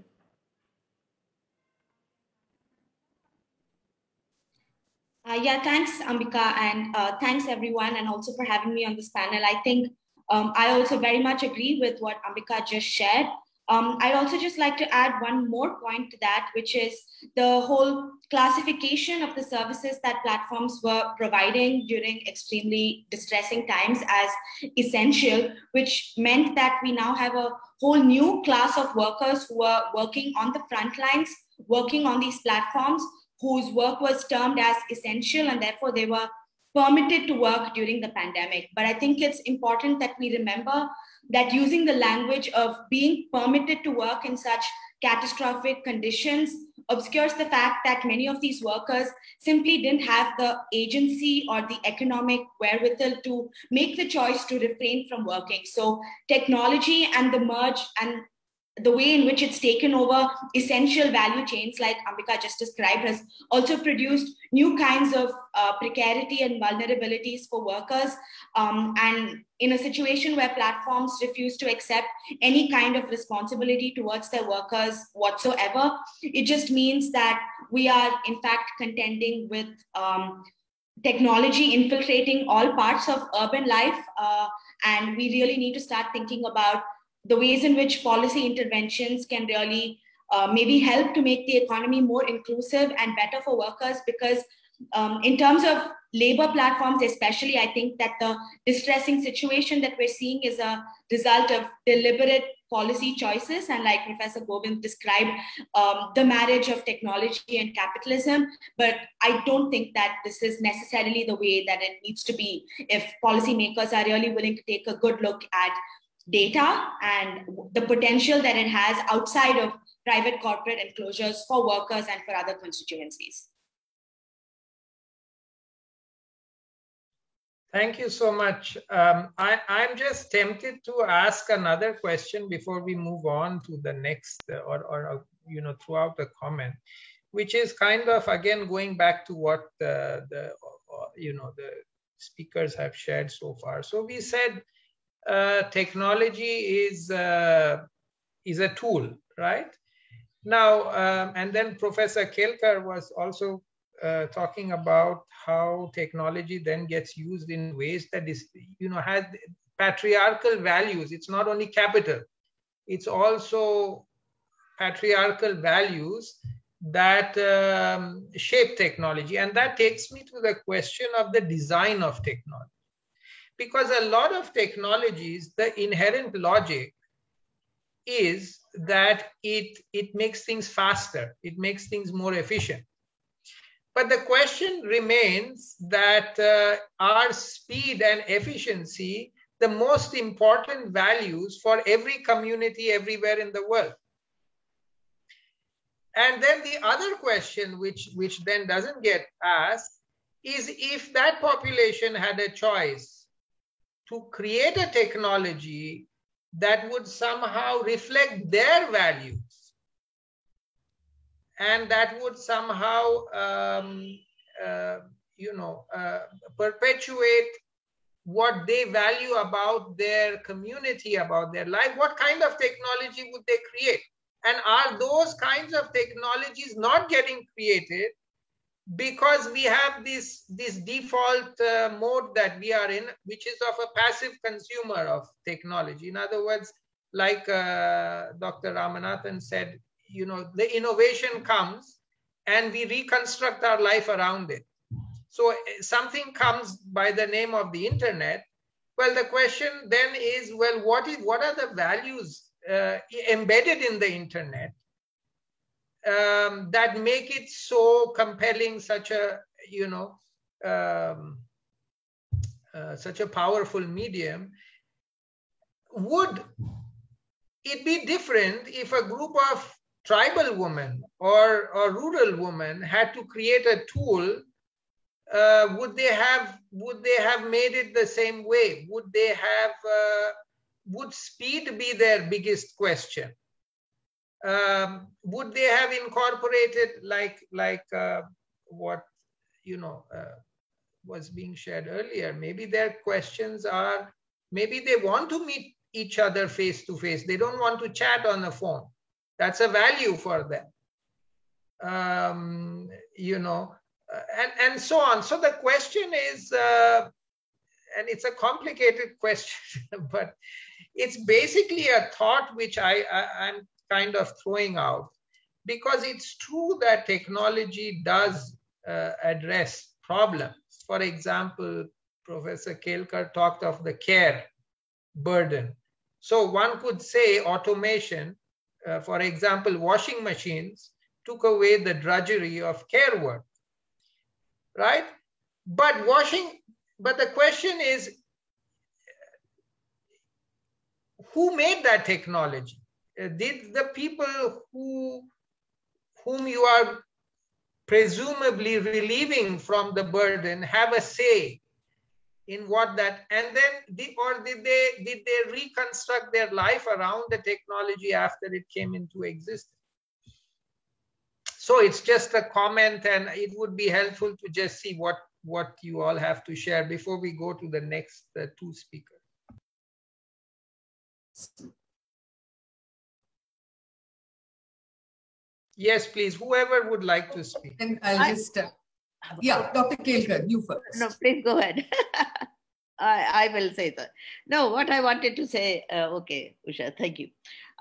Yeah, thanks, Ambika, and thanks everyone, and also for having me on this panel. I think I also very much agree with what Ambika just shared. I'd also just like to add one more point to that, which is the whole classification of the services that platforms were providing during extremely distressing times as essential, which meant that we now have a whole new class of workers who are working on the front lines, working on these platforms, whose work was termed as essential, and therefore they were permitted to work during the pandemic. But I think it's important that we remember that using the language of being permitted to work in such catastrophic conditions obscures the fact that many of these workers simply didn't have the agency or the economic wherewithal to make the choice to refrain from working. So technology and the merge and the way in which it's taken over essential value chains, like Ambika just described, has also produced new kinds of precarity and vulnerabilities for workers. And in a situation where platforms refuse to accept any kind of responsibility towards their workers whatsoever, it just means that we are in fact contending with technology infiltrating all parts of urban life. And we really need to start thinking about the ways in which policy interventions can really maybe help to make the economy more inclusive and better for workers. Because in terms of labor platforms especially, I think that the distressing situation that we're seeing is a result of deliberate policy choices. And like Professor Govind described, the marriage of technology and capitalism. But I don't think that this is necessarily the way that it needs to be if policymakers are really willing to take a good look at data and the potential that it has outside of private corporate enclosures for workers and for other constituencies. Thank you so much. I'm just tempted to ask another question before we move on to the next, or throughout the comment, which is kind of again going back to what the speakers have shared so far. So we said technology is a tool, right? Now, and then Professor Kelkar was also talking about how technology then gets used in ways that is, has patriarchal values. It's not only capital, it's also patriarchal values that shape technology. And that takes me to the question of the design of technology. Because a lot of technologies, the inherent logic is that it makes things faster, it makes things more efficient. But the question remains that are speed and efficiency the most important values for every community everywhere in the world? And then the other question, which then doesn't get asked, is if that population had a choice to create a technology that would somehow reflect their values, and that would somehow, perpetuate what they value about their community, about their life, what kind of technology would they create? And are those kinds of technologies not getting created because we have this default mode that we are in, which is of a passive consumer of technology? In other words, like Dr. Ramanathan said, the innovation comes and we reconstruct our life around it. So something comes by the name of the internet. Well, the question then is, well, what are the values embedded in the internet that make it so compelling, such a such a powerful medium? Would it be different if a group of tribal women or rural women had to create a tool? Would they have made it the same way? Would speed be their biggest question? Would they have incorporated like what was being shared earlier? Maybe their questions are, maybe they want to meet each other face to face. They don't want to chat on the phone. That's a value for them. And so on. So the question is, and it's a complicated question, but it's basically a thought which I'm kind of throwing out, because it's true that technology does address problems. For example, Professor Kelkar talked of the care burden. So one could say automation, for example, washing machines took away the drudgery of care work, right? But the question is, who made that technology? Did the people whom you are presumably relieving from the burden have a say in what that, and then did they reconstruct their life around the technology after it came into existence? So it's just a comment, and it would be helpful to just see what you all have to share before we go to the next two speakers. Yes, please, whoever would like to speak. And I'll just, yeah, Dr. 𝐃𝐲𝐿, you first. No, please go ahead. I will say that. No, what I wanted to say, okay, Usha, thank you.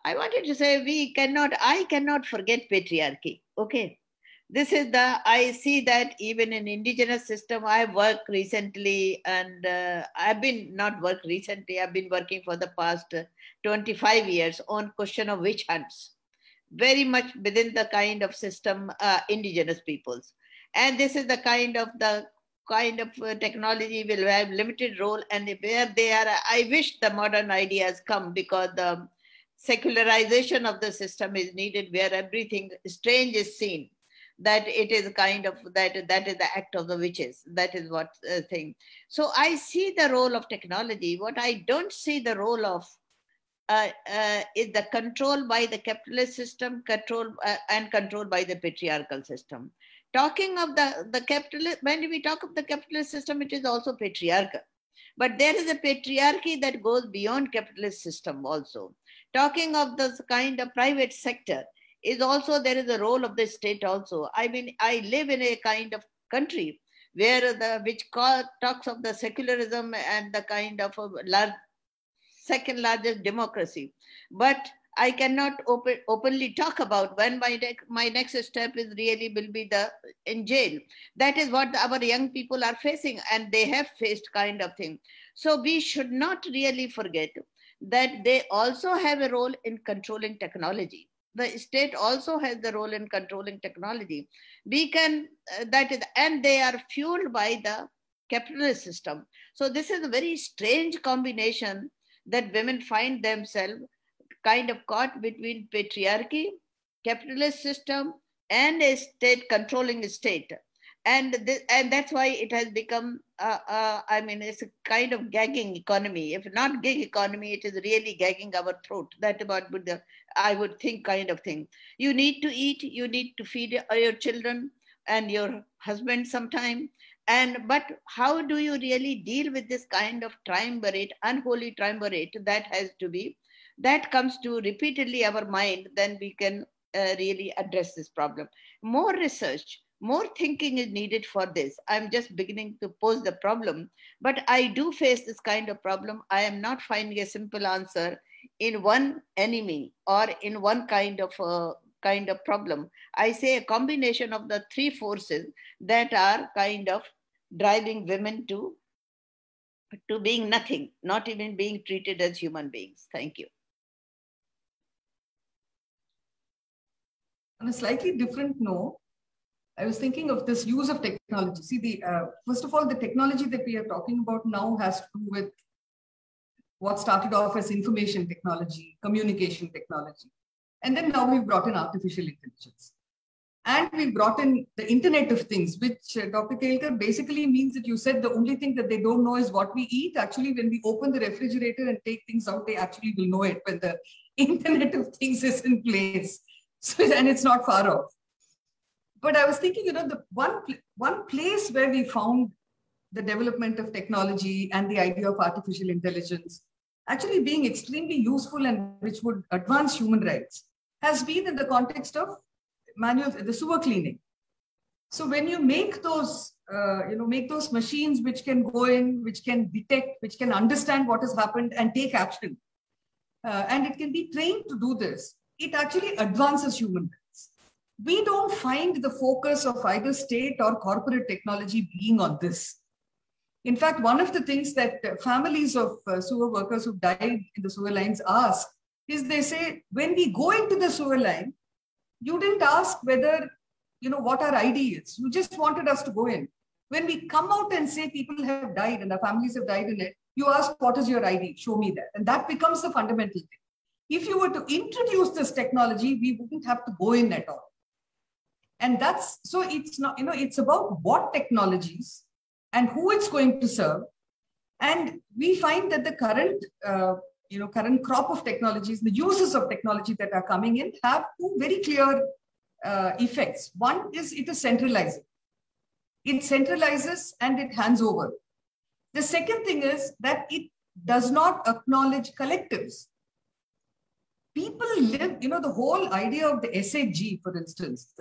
I wanted to say I cannot forget patriarchy, okay? This is I see that even in indigenous system, I worked recently, and I've been working for the past 25 years on question of witch hunts, very much within the kind of system, indigenous peoples. And this is the kind of technology will have limited role, and where they are, I wish the modern ideas come, because the secularization of the system is needed, where everything strange is seen, that it is kind of, that is the act of the witches. That is what thing. So I see the role of technology. What I don't see the role of is the control by the capitalist system, control by the patriarchal system. Talking of the capitalist, when we talk of the capitalist system, it is also patriarchal. But there is a patriarchy that goes beyond capitalist system also. Talking of this kind of private sector is also, there is a role of the state also. I mean, I live in a kind of country where talks of the secularism and the kind of second largest democracy. But I cannot openly talk about when my next step is really will be in jail. That is what our young people are facing, and they have faced kind of thing. So we should not really forget that they also have a role in controlling technology. The state also has the role in controlling technology. We can, and they are fueled by the capitalist system. So this is a very strange combination that women find themselves kind of caught between patriarchy, capitalist system, and a state controlling state. And that's why it has become, I mean, it's a kind of gagging economy. If not gig economy, it is really gagging our throat. That's about I would think kind of thing. You need to eat, you need to feed your children and your husband sometime. But how do you really deal with this kind of triumvirate, unholy triumvirate that comes to repeatedly our mind, then we can really address this problem. More research, more thinking is needed for this. I'm just beginning to pose the problem, but I do face this kind of problem. I am not finding a simple answer in one enemy or in one kind of problem. I say a combination of the three forces that are kind of driving women to being nothing, not even being treated as human beings. Thank you. On a slightly different note, I was thinking of this use of technology. See, first of all, the technology that we are talking about now has to do with what started off as information technology, communication technology. And then now we've brought in artificial intelligence. And we've brought in the Internet of Things, which Dr. 𝐃𝐿 basically means that you said the only thing that they don't know is what we eat. Actually, when we open the refrigerator and take things out, they actually will know it when the Internet of Things is in place. So, and it's not far off. But I was thinking, the one place where we found the development of technology and the idea of artificial intelligence actually being extremely useful and which would advance human rights has been in the context of the sewer cleaning. So when you make those, machines which can go in, which can detect, which can understand what has happened and take action, and it can be trained to do this, it actually advances human rights. We don't find the focus of either state or corporate technology being on this. In fact, one of the things that families of sewer workers who died in the sewer lines ask is, they say, when we go into the sewer line, you didn't ask whether, what our ID is. You just wanted us to go in. When we come out and say people have died and their families have died in it, you ask, what is your ID? Show me that. And that becomes the fundamental thing. If you were to introduce this technology, we wouldn't have to go in at all. And so it's not, it's about what technologies and who it's going to serve And we find that the current, current crop of technologies, the uses of technology that are coming in have two very clear effects. One is it is centralizing. It centralizes and it hands over. The second thing is that it does not acknowledge collectives. People live, the whole idea of the 𝐃𝐲, for instance,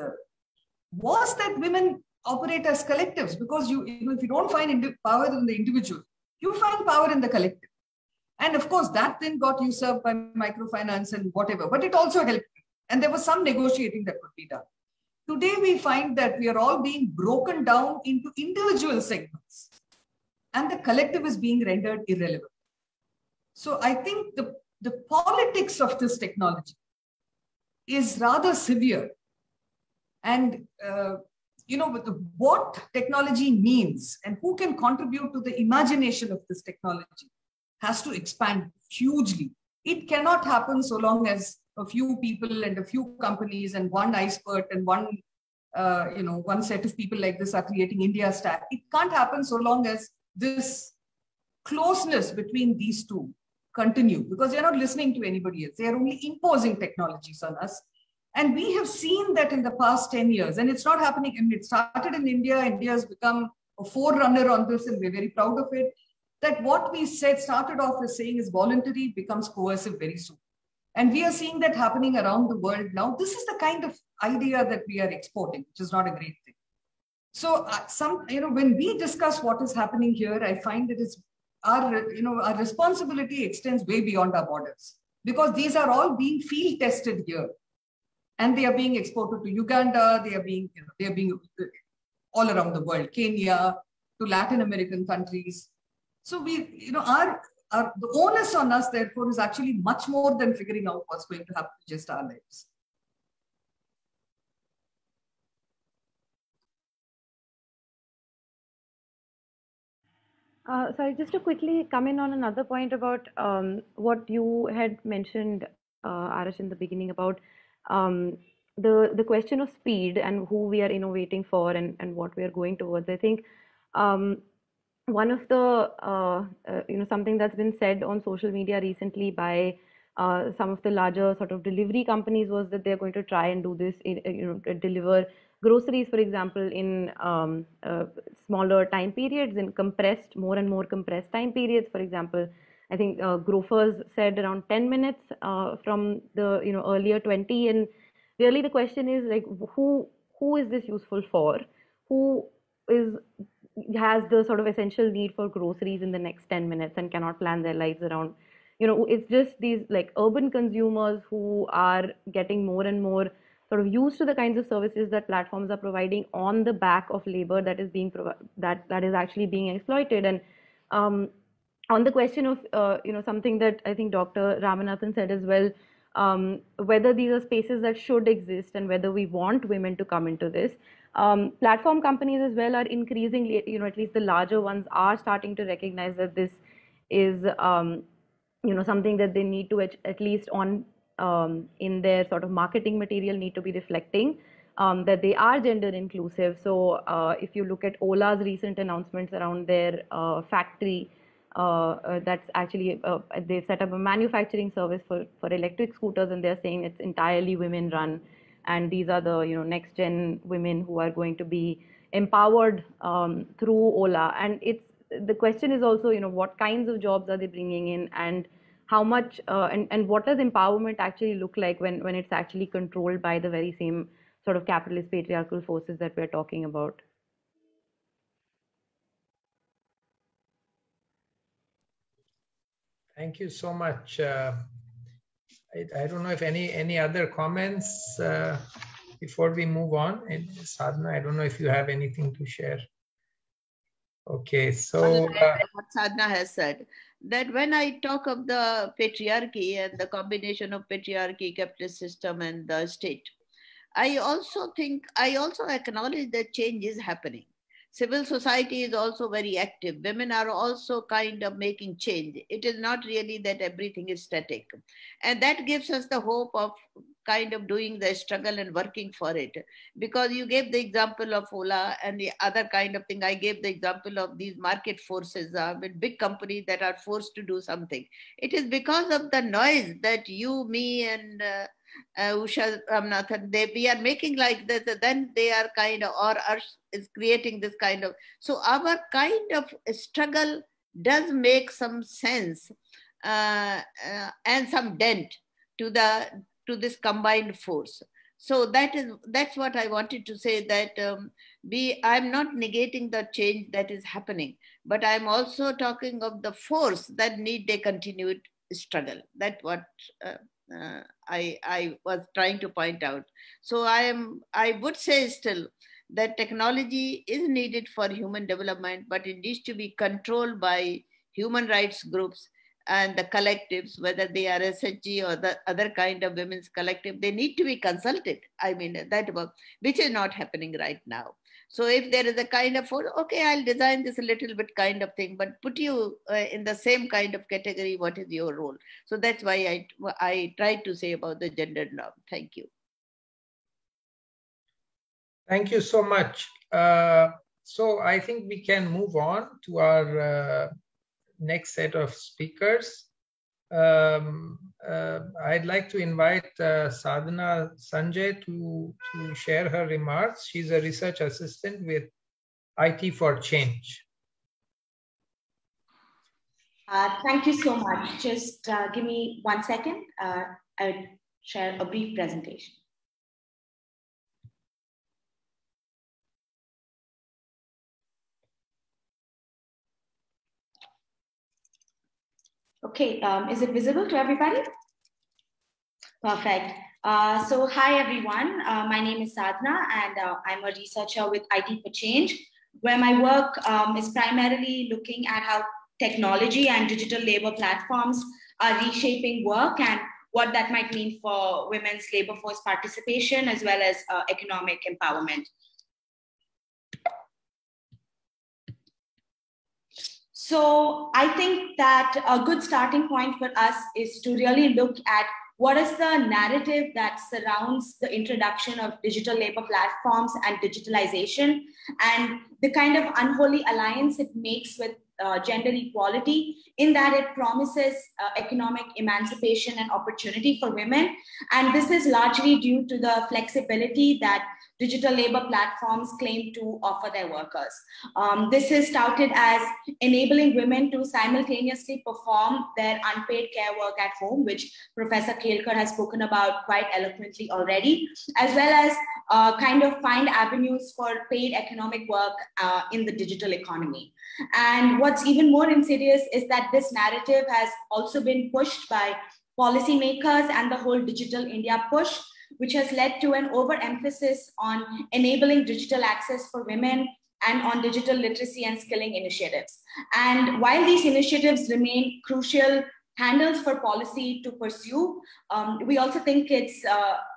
was that women operate as collectives, because if you don't find power in the individual, you find power in the collective. And of course, that then got usurped by microfinance and whatever, but it also helped. And there was some negotiating that could be done. Today, we find that we are all being broken down into individual segments, and the collective is being rendered irrelevant. So I think the politics of this technology is rather severe. And, what technology means and who can contribute to the imagination of this technology has to expand hugely. It cannot happen so long as a few people and a few companies and one expert and one set of people like this are creating India stack. It can't happen so long as this closeness between these two continue, because they're not listening to anybody else. They are only imposing technologies on us. And we have seen that in the past 10 years, and it's not happening. I mean, it started in India. India has become a forerunner on this, and we're very proud of it. That what we started off as saying is voluntary becomes coercive very soon. And we are seeing that happening around the world now. This is the kind of idea that we are exporting, which is not a great thing. So when we discuss what is happening here, I find it is our responsibility extends way beyond our borders, because these are all being field tested here. And they are being exported to Uganda, they are being all around the world, Kenya, to Latin American countries. So the onus on us, therefore, is actually much more than figuring out what's going to happen to just our lives. Sorry, just to quickly come in on another point about what you had mentioned, Arash, in the beginning about the question of speed and who we are innovating for and what we are going towards. I think one of the something that's been said on social media recently by some of the larger sort of delivery companies was that they're going to try and do this, deliver groceries, for example, in smaller time periods, in more and more compressed time periods. For example, I think Grofers said around 10 minutes from the earlier 20. And really the question is, like, who is this useful for? Who has the sort of essential need for groceries in the next 10 minutes and cannot plan their lives around? It's just these like urban consumers who are getting more and more sort of used to the kinds of services that platforms are providing on the back of labor that is being that is actually being exploited. And on the question of something that I think Dr. Ramanathan said as well, whether these are spaces that should exist and whether we want women to come into this. Platform companies as well are increasingly, at least the larger ones are starting to recognize that this is something that they need to at least in their sort of marketing material need to be reflecting that they are gender inclusive. So if you look at Ola's recent announcements around their factory, that's actually they set up a manufacturing service for electric scooters, and they're saying it's entirely women run, and these are the next gen women who are going to be empowered through Ola. And the question is also what kinds of jobs are they bringing in, and how much and what does empowerment actually look like when it's actually controlled by the very same sort of capitalist patriarchal forces that we're talking about. Thank you so much. I don't know if any other comments before we move on. And Sadhana, I don't know if you have anything to share. Okay, so what Sadhana has said, that when I talk of the patriarchy and the combination of patriarchy, capitalist system, and the state, I also acknowledge that change is happening. Civil society is also very active. Women are also kind of making change. It is not really that everything is static. And that gives us the hope of kind of doing the struggle and working for it. Because you gave the example of Ola and the other kind of thing. I gave the example of these market forces with big companies that are forced to do something. It is because of the noise that you, me, and Usha Ramnathan, we are making like this, then they are kind of, or us is creating this kind of. So our kind of struggle does make some sense and some dent to this combined force. So that's what I wanted to say, that I'm not negating the change that is happening, but I'm also talking of the force that need a continued struggle. That's what I was trying to point out. So I would say still that technology is needed for human development, but it needs to be controlled by human rights groups and the collectives, whether they are SHG or the other kind of women's collective. They need to be consulted. I mean, that work, which is not happening right now. So if there is a kind of, okay, I'll design this a little bit kind of thing, but put you in the same kind of category, what is your role? So that's why I tried to say about the gender norm. Thank you. Thank you so much. So I think we can move on to our next set of speakers. I'd like to invite Sadhana Sanjay to share her remarks. She's a research assistant with IT for Change. Thank you so much. Just give me 1 second. I'll share a brief presentation. Okay, is it visible to everybody? Perfect. So hi everyone, my name is Sadhana and I'm a researcher with IT for Change, where my work is primarily looking at how technology and digital labor platforms are reshaping work and what that might mean for women's labor force participation as well as economic empowerment. So I think that a good starting point for us is to really look at what is the narrative that surrounds the introduction of digital labor platforms and digitalization, and the kind of unholy alliance it makes with gender equality, in that it promises economic emancipation and opportunity for women. And this is largely due to the flexibility that digital labor platforms claim to offer their workers. This is touted as enabling women to simultaneously perform their unpaid care work at home, which Professor 𝐃𝐲𝐿 has spoken about quite eloquently already, as well as kind of find avenues for paid economic work in the digital economy. And what's even more insidious is that this narrative has also been pushed by policymakers and the whole Digital India push, which has led to an overemphasis on enabling digital access for women and on digital literacy and skilling initiatives. And while these initiatives remain crucial handles for policy to pursue, we also think it's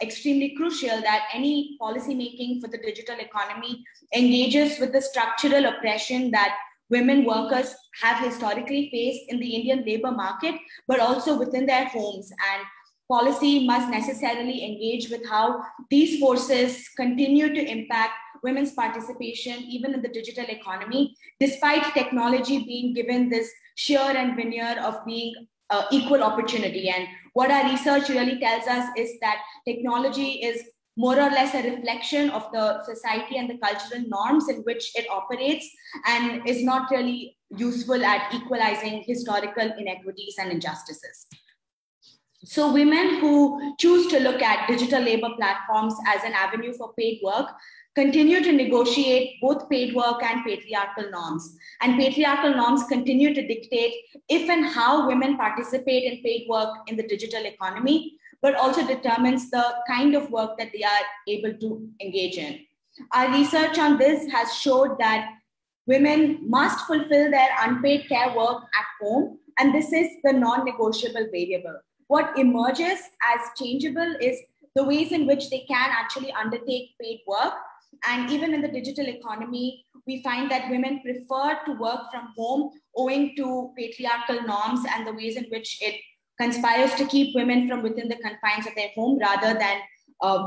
extremely crucial that any policy making for the digital economy engages with the structural oppression that women workers have historically faced in the Indian labor market, but also within their homes. And policy must necessarily engage with how these forces continue to impact women's participation even in the digital economy, despite technology being given this sheer and veneer of being equal opportunity. And what our research really tells us is that technology is more or less a reflection of the society and the cultural norms in which it operates, and is not really useful at equalizing historical inequities and injustices. So women who choose to look at digital labor platforms as an avenue for paid work continue to negotiate both paid work and patriarchal norms. And patriarchal norms continue to dictate if and how women participate in paid work in the digital economy, but also determines the kind of work that they are able to engage in. Our research on this has showed that women must fulfill their unpaid care work at home, and this is the non-negotiable variable. What emerges as changeable is the ways in which they can actually undertake paid work. And even in the digital economy, we find that women prefer to work from home owing to patriarchal norms and the ways in which it conspires to keep women from within the confines of their home rather than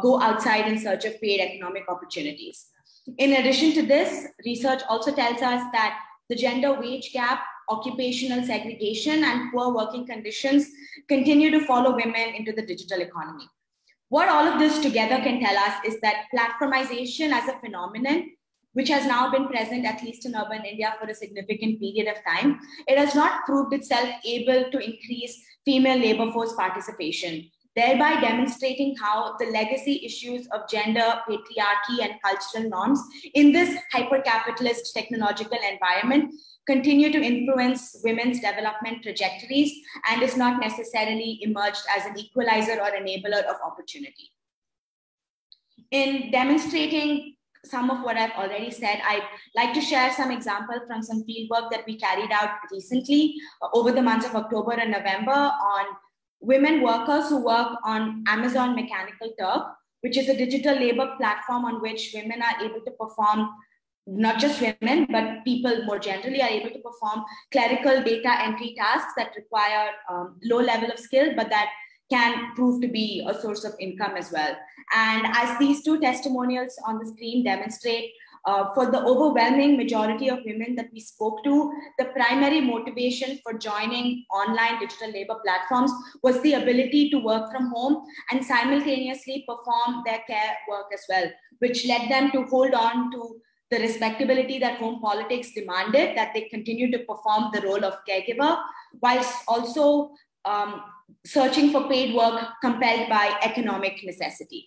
go outside in search of paid economic opportunities. In addition to this, research also tells us that the gender wage gap, occupational segregation, and poor working conditions continue to follow women into the digital economy. What all of this together can tell us is that platformization as a phenomenon, which has now been present at least in urban India for a significant period of time, it has not proved itself able to increase female labor force participation, thereby demonstrating how the legacy issues of gender, patriarchy, and cultural norms in this hyper-capitalist technological environment continue to influence women's development trajectories and is not necessarily emerged as an equalizer or enabler of opportunity. In demonstrating some of what I've already said, I'd like to share some examples from some fieldwork that we carried out recently over the months of October and November on women workers who work on Amazon Mechanical Turk, which is a digital labor platform on which women are able to perform, not just women, but people more generally are able to perform clerical data entry tasks that require low level of skill, but that can prove to be a source of income as well. And as these two testimonials on the screen demonstrate, for the overwhelming majority of women that we spoke to, the primary motivation for joining online digital labor platforms was the ability to work from home and simultaneously perform their care work as well, which led them to hold on to the respectability that home politics demanded, that they continue to perform the role of caregiver, whilst also searching for paid work compelled by economic necessity.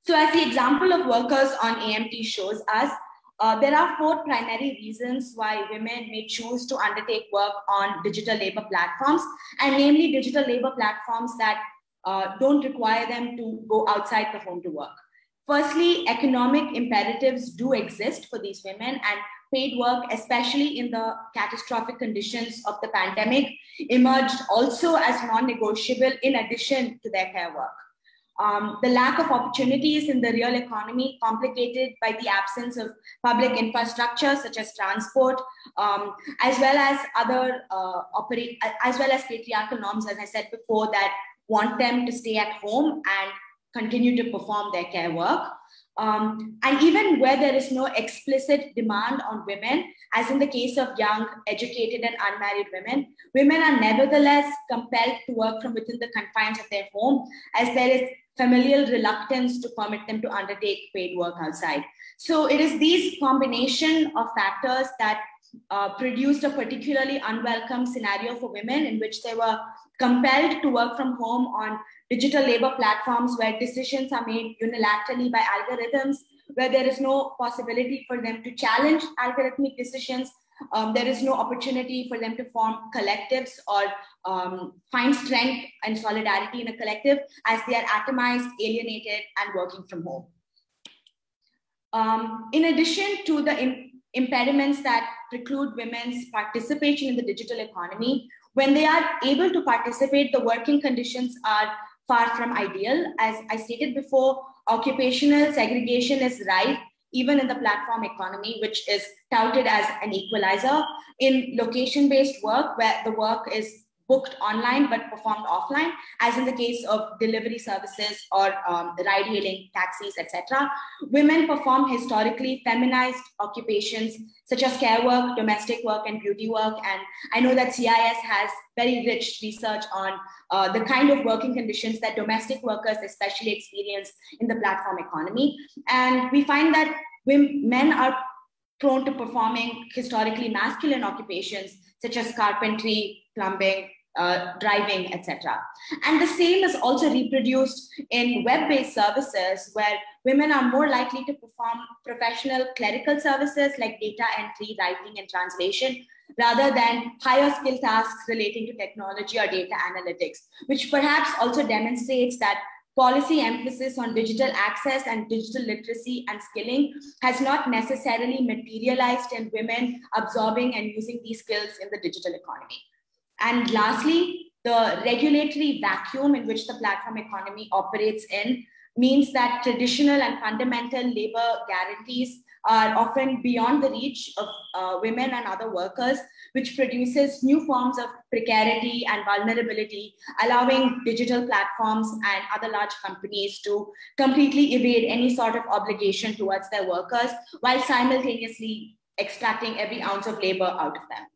So as the example of workers on AMT shows us, there are 4 primary reasons why women may choose to undertake work on digital labor platforms, and namely digital labor platforms that don't require them to go outside the home to work. Firstly, economic imperatives do exist for these women, and paid work, especially in the catastrophic conditions of the pandemic, emerged also as non-negotiable in addition to their care work. The lack of opportunities in the real economy, complicated by the absence of public infrastructure such as transport, as well as other as well as patriarchal norms, as I said before, that want them to stay at home and continue to perform their care work. And even where there is no explicit demand on women, as in the case of young, educated, and unmarried women, women are nevertheless compelled to work from within the confines of their home, as there is familial reluctance to permit them to undertake paid work outside. So it is these combination of factors that produced a particularly unwelcome scenario for women in which they were compelled to work from home on digital labor platforms where decisions are made unilaterally by algorithms, where there is no possibility for them to challenge algorithmic decisions. There is no opportunity for them to form collectives or find strength and solidarity in a collective, as they are atomized, alienated, and working from home. In addition to the impediments that preclude women's participation in the digital economy, when they are able to participate, the working conditions are far from ideal. As I stated before, occupational segregation is rife even in the platform economy, which is touted as an equalizer. In location-based work, where the work is booked online but performed offline, as in the case of delivery services or ride-hailing taxis, etc. Women perform historically feminized occupations such as care work, domestic work, and beauty work. And I know that CIS has very rich research on the kind of working conditions that domestic workers especially experience in the platform economy. And we find that men are prone to performing historically masculine occupations such as carpentry, plumbing, driving, etc. And the same is also reproduced in web-based services, where women are more likely to perform professional clerical services like data entry, writing, and translation, rather than higher skill tasks relating to technology or data analytics, which perhaps also demonstrates that policy emphasis on digital access and digital literacy and skilling has not necessarily materialized in women absorbing and using these skills in the digital economy. And lastly, the regulatory vacuum in which the platform economy operates in means that traditional and fundamental labor guarantees are often beyond the reach of women and other workers, which produces new forms of precarity and vulnerability, allowing digital platforms and other large companies to completely evade any sort of obligation towards their workers while simultaneously extracting every ounce of labor out of them.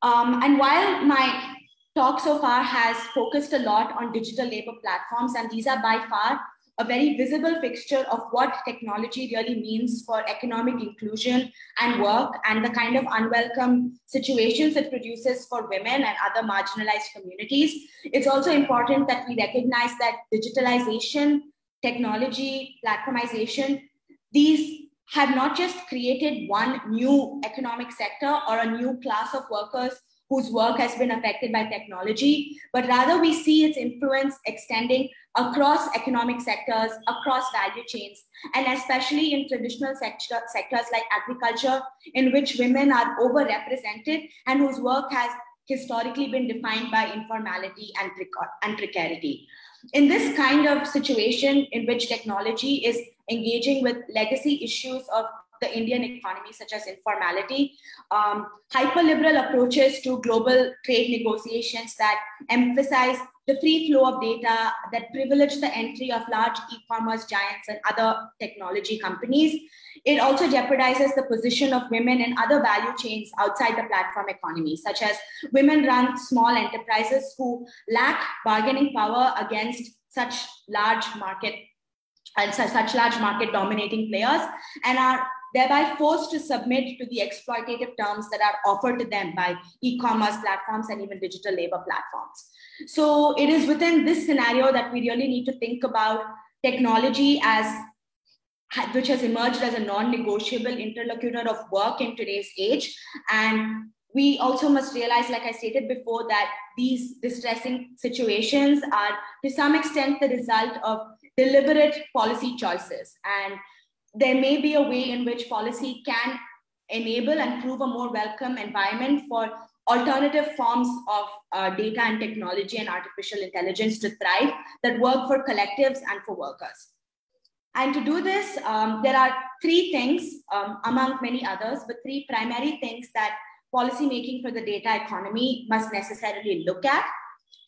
And while my talk so far has focused a lot on digital labor platforms, and these are by far a very visible picture of what technology really means for economic inclusion and work and the kind of unwelcome situations it produces for women and other marginalized communities, it's also important that we recognize that digitalization, technology, platformization, these have not just created one new economic sector or a new class of workers whose work has been affected by technology, but rather we see its influence extending across economic sectors, across value chains, and especially in traditional sectors like agriculture, in which women are overrepresented and whose work has historically been defined by informality and precarity. In this kind of situation in which technology is engaging with legacy issues of the Indian economy, such as informality, hyper-liberal approaches to global trade negotiations that emphasize the free flow of data, that privilege the entry of large e-commerce giants and other technology companies. It also jeopardizes the position of women in other value chains outside the platform economy, such as women-run small enterprises who lack bargaining power against such large market and such large market dominating players, and are thereby forced to submit to the exploitative terms that are offered to them by e-commerce platforms and even digital labor platforms. So it is within this scenario that we really need to think about technology which has emerged as a non-negotiable interlocutor of work in today's age. And we also must realize, like I stated before, that these distressing situations are to some extent the result of deliberate policy choices. And there may be a way in which policy can enable and prove a more welcome environment for alternative forms of data and technology and artificial intelligence to thrive that work for collectives and for workers. And to do this, there are three things, among many others, but three primary things that policymaking for the data economy must necessarily look at.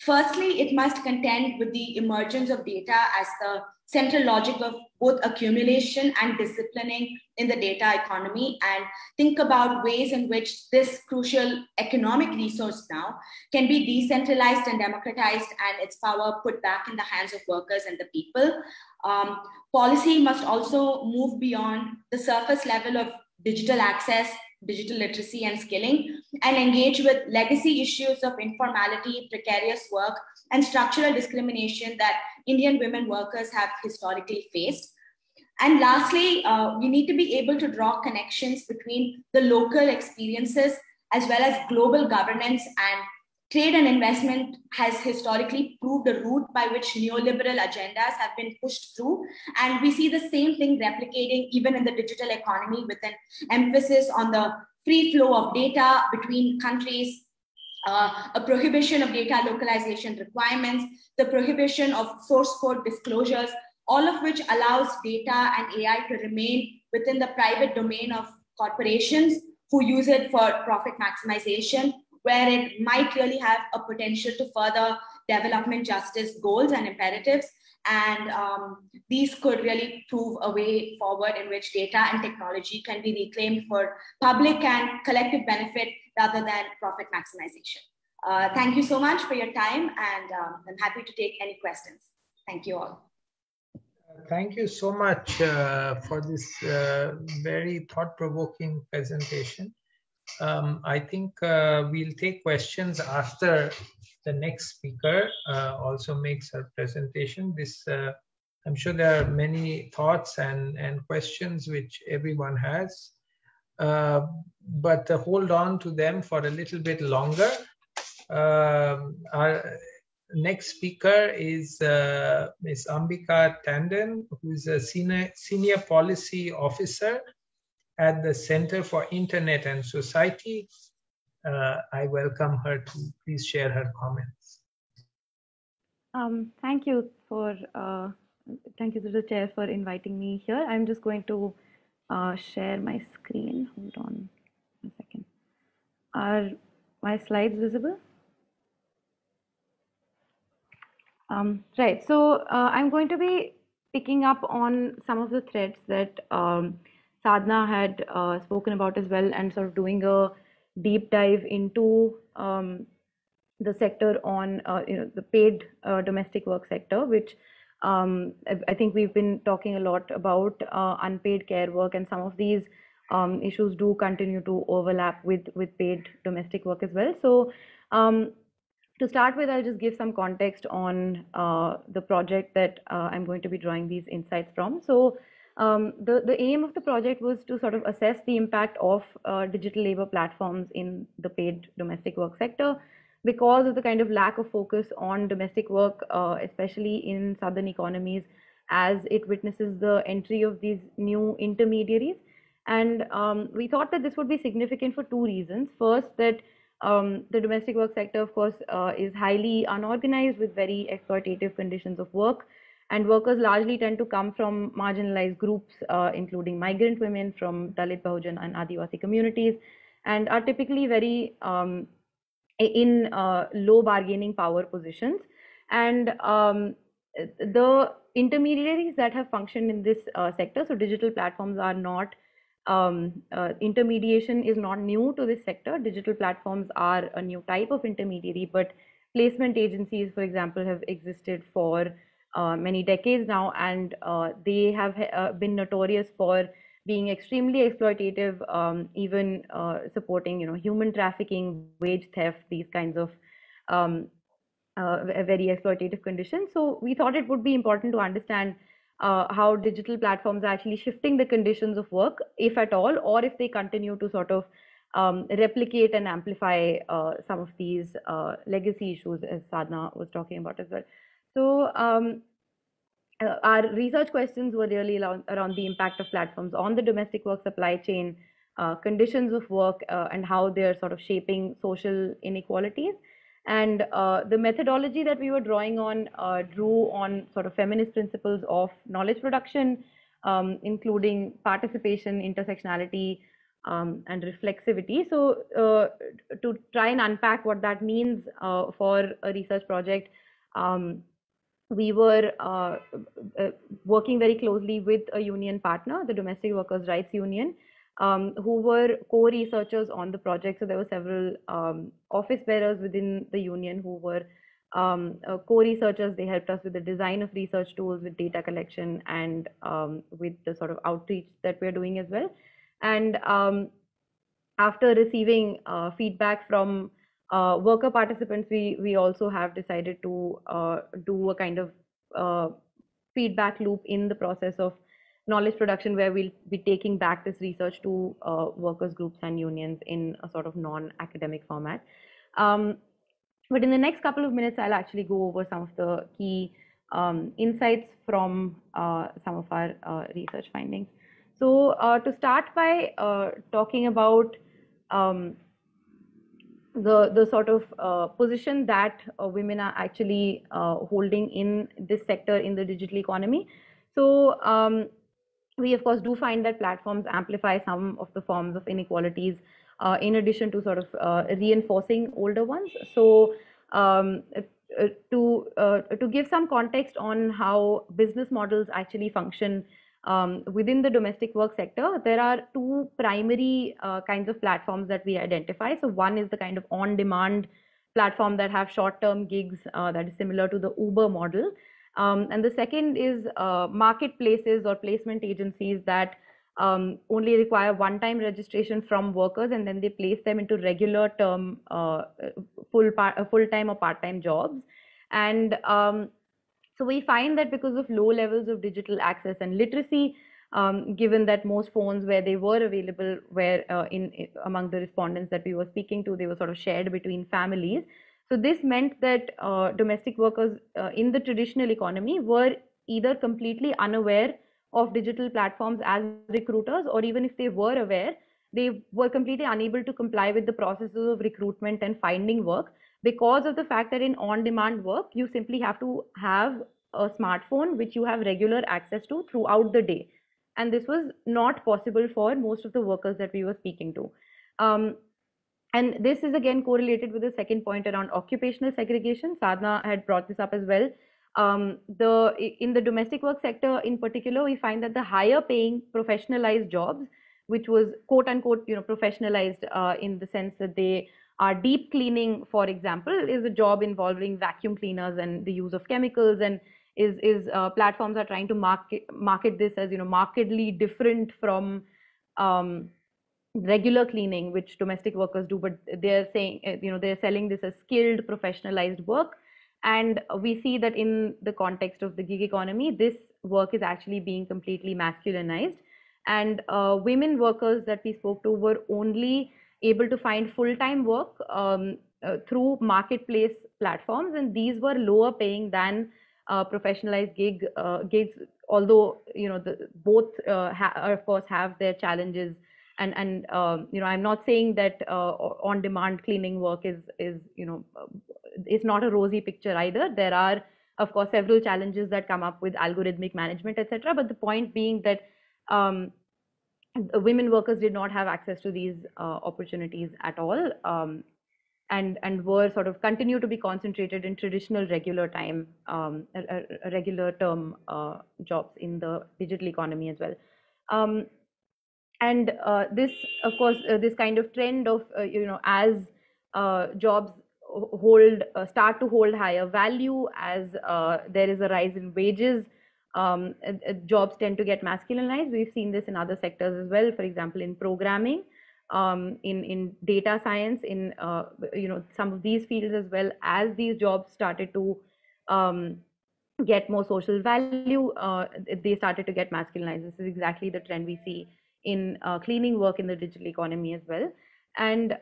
Firstly, it must contend with the emergence of data as the central logic of both accumulation and disciplining in the data economy, and think about ways in which this crucial economic resource now can be decentralized and democratized and its power put back in the hands of workers and the people. Policy must also move beyond the surface level of digital access, digital literacy and skilling, and engage with legacy issues of informality, precarious work, and structural discrimination that Indian women workers have historically faced. And lastly, we need to be able to draw connections between the local experiences as well as global governance, and trade and investment has historically proved a route by which neoliberal agendas have been pushed through. And we see the same thing replicating even in the digital economy, with an emphasis on the free flow of data between countries, a prohibition of data localization requirements, the prohibition of source code disclosures, all of which allows data and AI to remain within the private domain of corporations who use it for profit maximization, where it might really have a potential to further development justice goals and imperatives. And these could really prove a way forward in which data and technology can be reclaimed for public and collective benefit rather than profit maximization. Thank you so much for your time, and I'm happy to take any questions. Thank you all. Thank you so much for this very thought-provoking presentation. I think we'll take questions after the next speaker also makes her presentation. I'm sure there are many thoughts and questions which everyone has, but hold on to them for a little bit longer. Our next speaker is Ms. Ambika Tandon, who is a senior policy officer at the Center for Internet and Society. I welcome her to please share her comments. Thank you for Thank you to the chair for inviting me here. I'm just going to share my screen. Hold on a second. Are my slides visible? Right. So I'm going to be picking up on some of the threads that Sadhna had spoken about as well, and sort of doing a deep dive into the sector on the paid domestic work sector, which I think we've been talking a lot about unpaid care work, and some of these issues do continue to overlap with paid domestic work as well. So to start with, I'll just give some context on the project that I'm going to be drawing these insights from. So the aim of the project was to sort of assess the impact of digital labor platforms in the paid domestic work sector, because of the kind of lack of focus on domestic work, especially in southern economies, as it witnesses the entry of these new intermediaries. And we thought that this would be significant for two reasons. First, that the domestic work sector, of course, is highly unorganized with very exploitative conditions of work, and workers largely tend to come from marginalized groups, including migrant women from Dalit, Bahujan, and Adivasi communities, and are typically very in low bargaining power positions. And the intermediaries that have functioned in this sector, so digital platforms are not intermediation is not new to this sector. Digital platforms are a new type of intermediary, but placement agencies, for example, have existed for many decades now, and they have been notorious for being extremely exploitative, even supporting human trafficking, wage theft, these kinds of very exploitative conditions. So we thought it would be important to understand how digital platforms are actually shifting the conditions of work, if at all, or if they continue to sort of replicate and amplify some of these legacy issues, as Sadhna was talking about as well. So our research questions were really around the impact of platforms on the domestic work supply chain, conditions of work, and how they're sort of shaping social inequalities. And the methodology that we were drawing on drew on sort of feminist principles of knowledge production, including participation, intersectionality, and reflexivity. So to try and unpack what that means for a research project, we were working very closely with a union partner, the Domestic Workers' Rights Union, who were co-researchers on the project. So there were several office bearers within the union who were co-researchers. They helped us with the design of research tools, with data collection, and with the sort of outreach that we're doing as well. And after receiving feedback from worker participants, we also have decided to do a kind of feedback loop in the process of knowledge production, where we'll be taking back this research to workers groups and unions in a sort of non-academic format. But in the next couple of minutes, I'll actually go over some of the key insights from some of our research findings. So to start by talking about the sort of position that women are actually holding in this sector in the digital economy. So we of course do find that platforms amplify some of the forms of inequalities, in addition to sort of reinforcing older ones. So to give some context on how business models actually function within the domestic work sector, there are two primary kinds of platforms that we identify. So one is the kind of on-demand platform that have short-term gigs, that is similar to the Uber model. And the second is marketplaces or placement agencies that only require one-time registration from workers, and then they place them into regular term full-time or part-time jobs. And so we find that because of low levels of digital access and literacy, given that most phones where they were available were among the respondents that we were speaking to, they were sort of shared between families. So this meant that domestic workers in the traditional economy were either completely unaware of digital platforms as recruiters, or even if they were aware, they were completely unable to comply with the processes of recruitment and finding work, because of the fact that in on-demand work, you simply have to have a smartphone which you have regular access to throughout the day. And this was not possible for most of the workers that we were speaking to. And this is again correlated with the second point around occupational segregation. Sadhna had brought this up as well. In the domestic work sector in particular, we find that the higher paying professionalized jobs, which was quote unquote, professionalized in the sense that they are deep cleaning, for example, is a job involving vacuum cleaners and the use of chemicals, and platforms are trying to market this as markedly different from regular cleaning, which domestic workers do, but they're saying they're selling this as skilled professionalized work. And we see that in the context of the gig economy, this work is actually being completely masculinized, and women workers that we spoke to were only able to find full-time work through marketplace platforms, and these were lower paying than professionalized gigs, although both of course have their challenges. And I'm not saying that on-demand cleaning work is it's not a rosy picture either. There are, of course, several challenges that come up with algorithmic management, etc. But the point being that women workers did not have access to these opportunities at all, and were sort of continue to be concentrated in traditional regular time, regular term jobs in the digital economy as well. And this, of course, this kind of trend of as jobs start to hold higher value, as there is a rise in wages, jobs tend to get masculinized. We've seen this in other sectors as well. For example, in programming, in data science, in some of these fields as well. As these jobs started to get more social value, they started to get masculinized. This is exactly the trend we see in cleaning work in the digital economy as well. And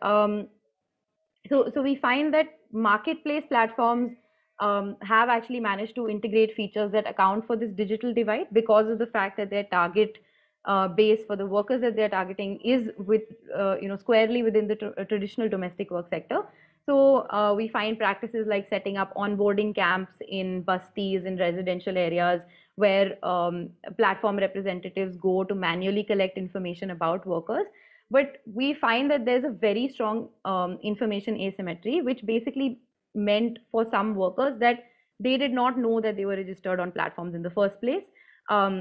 so we find that marketplace platforms have actually managed to integrate features that account for this digital divide, because of the fact that their target base for the workers that they're targeting is squarely within the traditional domestic work sector. So we find practices like setting up onboarding camps in bastis, in residential areas, where platform representatives go to manually collect information about workers. But we find that there's a very strong information asymmetry, which basically meant for some workers that they did not know that they were registered on platforms in the first place.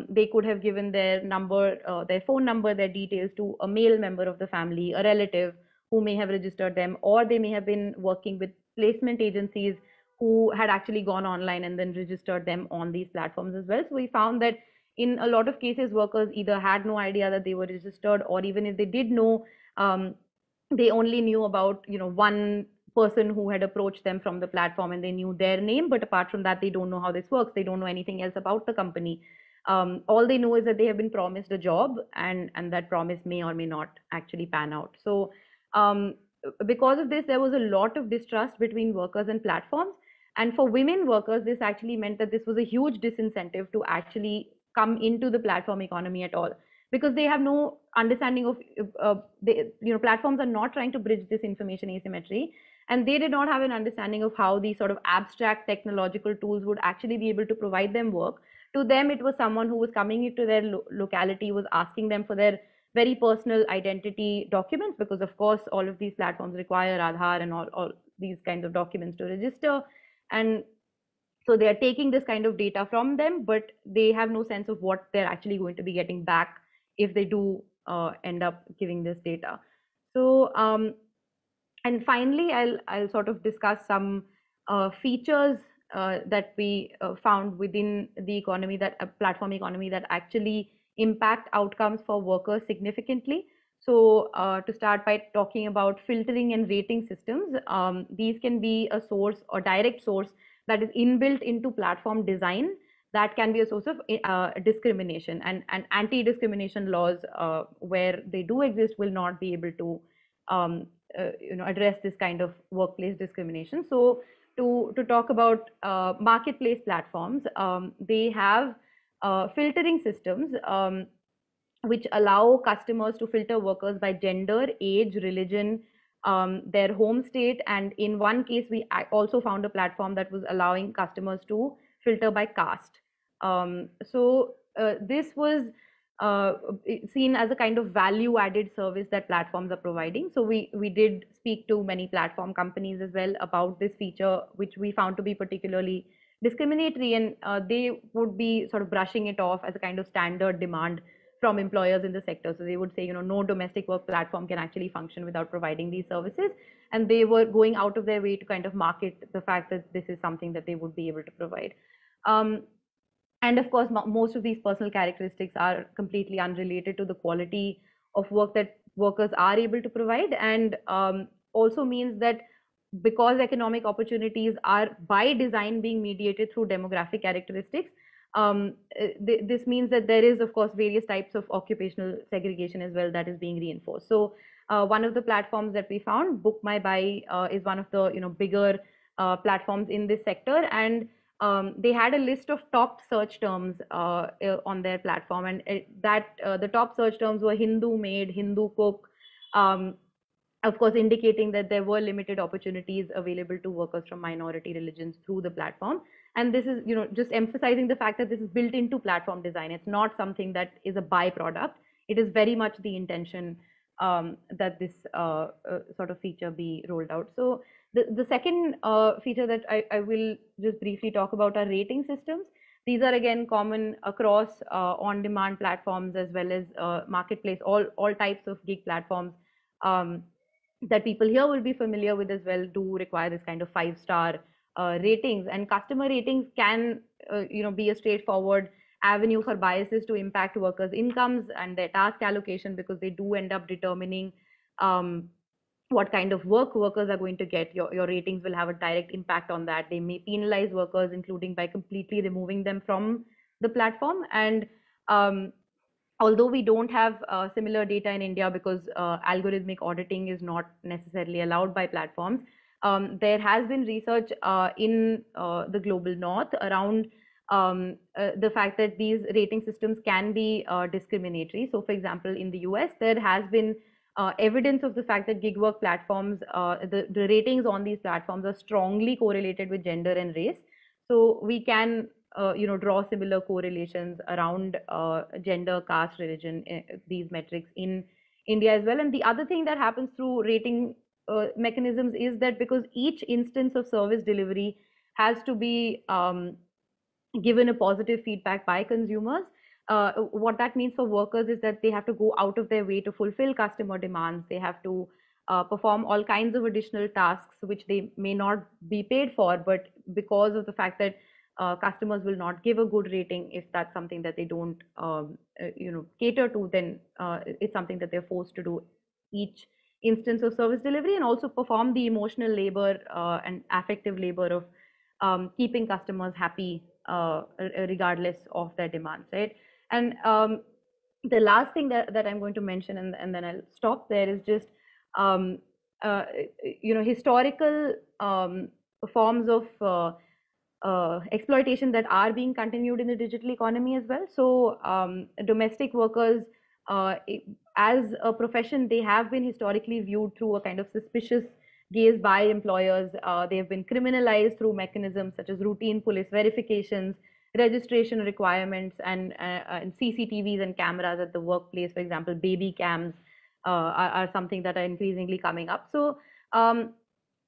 They could have given their number, their phone number, their details to a male member of the family, a relative who may have registered them, or they may have been working with placement agencies who had actually gone online and then registered them on these platforms as well. So we found that in a lot of cases, workers either had no idea that they were registered, or even if they did know, they only knew about one person who had approached them from the platform and they knew their name. But apart from that, they don't know how this works. They don't know anything else about the company. All they know is that they have been promised a job, and that promise may or may not actually pan out. So because of this, there was a lot of distrust between workers and platforms. And for women workers, this actually meant that this was a huge disincentive to actually come into the platform economy at all, because they have no understanding of, platforms are not trying to bridge this information asymmetry, and they did not have an understanding of how these sort of abstract technological tools would actually be able to provide them work. To them, it was someone who was coming into their locality, was asking them for their very personal identity documents, because of course all of these platforms require Aadhaar and all these kinds of documents to register. And so they are taking this kind of data from them, but they have no sense of what they're actually going to be getting back if they do end up giving this data. So and finally, I'll sort of discuss some features that we found within the economy, that platform economy, that actually impact outcomes for workers significantly. So to start by talking about filtering and rating systems, these can be a source or direct source that is inbuilt into platform design that can be a source of discrimination, and anti-discrimination laws where they do exist will not be able to address this kind of workplace discrimination. So to talk about marketplace platforms, they have filtering systems which allow customers to filter workers by gender, age, religion, their home state. And in one case, we also found a platform that was allowing customers to filter by caste. So this was seen as a kind of value-added service that platforms are providing. So we did speak to many platform companies as well about this feature, which we found to be particularly discriminatory, and they would be sort of brushing it off as a kind of standard demand from employers in the sector. So they would say, no domestic work platform can actually function without providing these services. And they were going out of their way to kind of market the fact that this is something that they would be able to provide. And of course, most of these personal characteristics are completely unrelated to the quality of work that workers are able to provide, and also means that because economic opportunities are by design being mediated through demographic characteristics, this means that there is, of course, various types of occupational segregation as well that is being reinforced. So one of the platforms that we found, 𝐵ookMyBuy, is one of the bigger platforms in this sector, and they had a list of top search terms on their platform, and the top search terms were Hindu maid, Hindu cook, of course indicating that there were limited opportunities available to workers from minority religions through the platform. And this is just emphasizing the fact that this is built into platform design. It's not something that is a byproduct. It is very much the intention that this sort of feature be rolled out. So the second feature that I will just briefly talk about are rating systems. These are again common across on-demand platforms as well as marketplace, all types of gig platforms that people here will be familiar with as well do require this kind of 5-star ratings. And customer ratings can be a straightforward avenue for biases to impact workers' incomes and their task allocation, because they do end up determining what kind of work workers are going to get. Your ratings will have a direct impact on that. They may penalize workers, including by completely removing them from the platform. And although we don't have similar data in India, because algorithmic auditing is not necessarily allowed by platforms, there has been research in the global north around the fact that these rating systems can be discriminatory. So for example, in the US, there has been evidence of the fact that gig work platforms, the ratings on these platforms are strongly correlated with gender and race. So we can draw similar correlations around gender, caste, religion, these metrics in India as well. And the other thing that happens through rating mechanisms is that because each instance of service delivery has to be given a positive feedback by consumers, what that means for workers is that they have to go out of their way to fulfill customer demands. They have to perform all kinds of additional tasks which they may not be paid for, but because of the fact that customers will not give a good rating if that's something that they don't cater to, then it's something that they're forced to do each instance of service delivery, and also perform the emotional labor and affective labor of keeping customers happy regardless of their demands, right? And the last thing that I'm going to mention, and then I'll stop there, is just historical forms of exploitation that are being continued in the digital economy as well. So domestic workers, as a profession, they have been historically viewed through a kind of suspicious gaze by employers. They have been criminalized through mechanisms such as routine police verifications, registration requirements, and CCTVs and cameras at the workplace. For example, baby cams are something that are increasingly coming up. So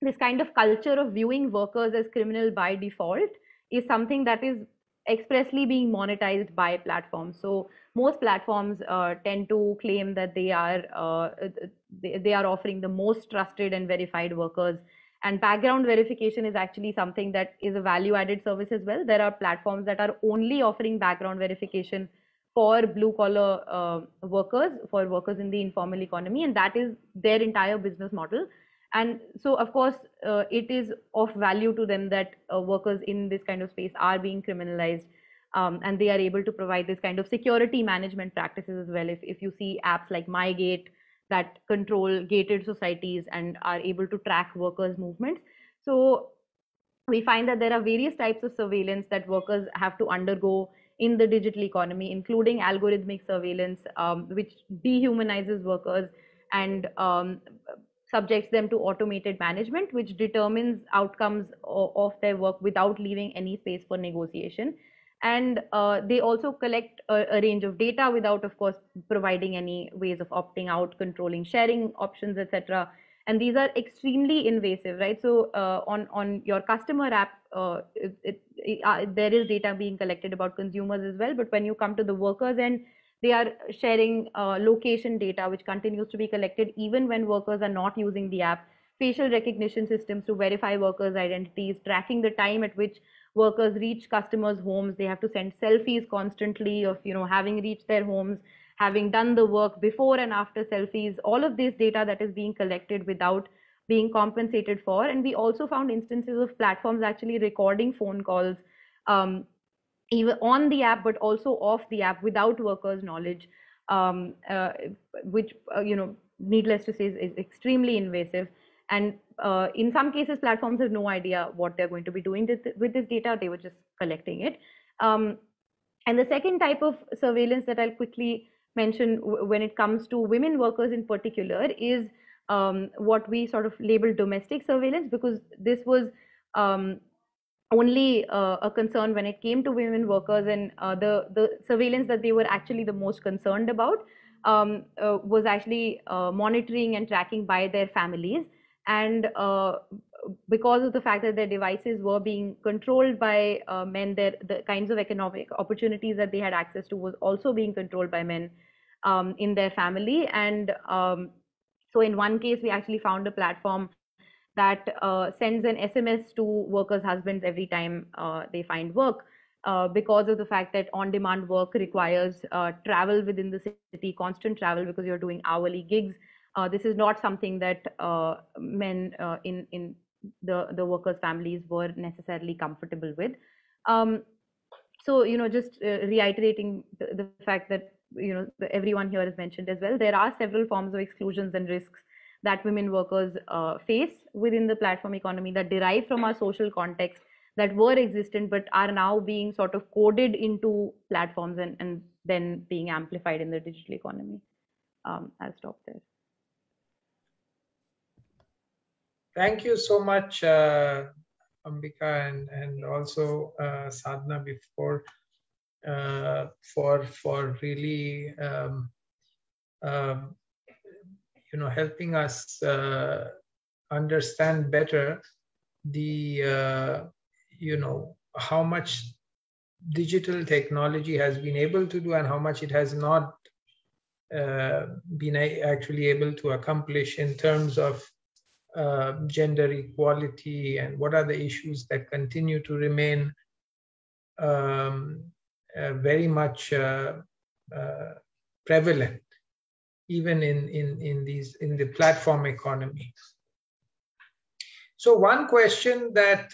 this kind of culture of viewing workers as criminal by default is something that is expressly being monetized by platforms. So most platforms tend to claim that they are offering the most trusted and verified workers. And background verification is actually something that is a value-added service as well. There are platforms that are only offering background verification for blue-collar workers, for workers in the informal economy, and that is their entire business model. And so, of course, it is of value to them that workers in this kind of space are being criminalized, and they are able to provide this kind of security management practices as well. If you see apps like MyGate that control gated societies and are able to track workers' movements. So we find that there are various types of surveillance that workers have to undergo in the digital economy, including algorithmic surveillance, which dehumanizes workers and subjects them to automated management, which determines outcomes of their work without leaving any space for negotiation. And they also collect a range of data without, of course, providing any ways of opting out, controlling sharing options, etc. And these are extremely invasive, right? So on your customer app, there is data being collected about consumers as well. But when you come to the workers end, they are sharing location data, which continues to be collected even when workers are not using the app. Facial recognition systems to verify workers' identities, tracking the time at which workers reach customers' homes. They have to send selfies constantly of, having reached their homes, having done the work, before and after selfies, all of this data that is being collected without being compensated for. And we also found instances of platforms actually recording phone calls, even on the app, but also off the app without workers' knowledge, which, needless to say, is extremely invasive. And in some cases, platforms have no idea what they're going to be doing with this data. They were just collecting it. And the second type of surveillance that I'll quickly mention when it comes to women workers in particular is what we sort of label domestic surveillance, because this was only a concern when it came to women workers, and the surveillance that they were actually the most concerned about was actually monitoring and tracking by their families. And because of the fact that their devices were being controlled by men, the kinds of economic opportunities that they had access to was also being controlled by men in their family. And so in one case, we actually found a platform that sends an SMS to workers' husbands every time they find work, because of the fact that on-demand work requires travel within the city, constant travel, because you're doing hourly gigs. This is not something that men in the workers' families were necessarily comfortable with. So, just reiterating the fact that, everyone here has mentioned as well, there are several forms of exclusions and risks that women workers face within the platform economy that derive from our social context, that were existent but are now being sort of coded into platforms and then being amplified in the digital economy. I'll stop there. Thank you so much, Ambika, and also Sadhna before, for really helping us understand better the how much digital technology has been able to do and how much it has not been actually able to accomplish in terms of gender equality, and what are the issues that continue to remain very much prevalent even in the platform economy. So one question that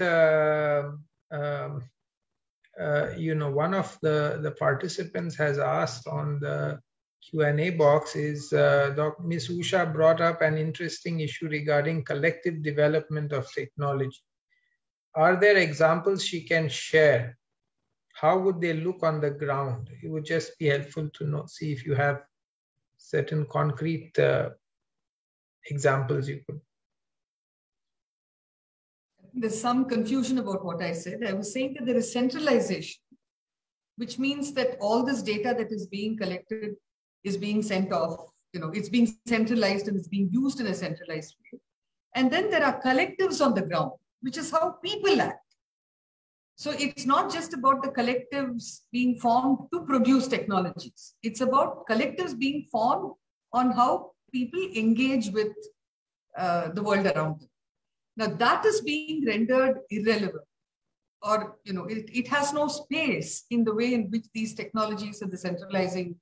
one of the participants has asked on the Q&A box is, Ms. Usha brought up an interesting issue regarding collective development of technology. Are there examples she can share? How would they look on the ground? It would just be helpful to see if you have certain concrete examples you could. There's some confusion about what I said. I was saying that there is centralization, which means that all this data that is being collected is being sent off, it's being centralized and it's being used in a centralized way. And then there are collectives on the ground, which is how people act. So it's not just about the collectives being formed to produce technologies. It's about collectives being formed on how people engage with the world around them. Now that is being rendered irrelevant, or it has no space in the way in which these technologies and the centralizing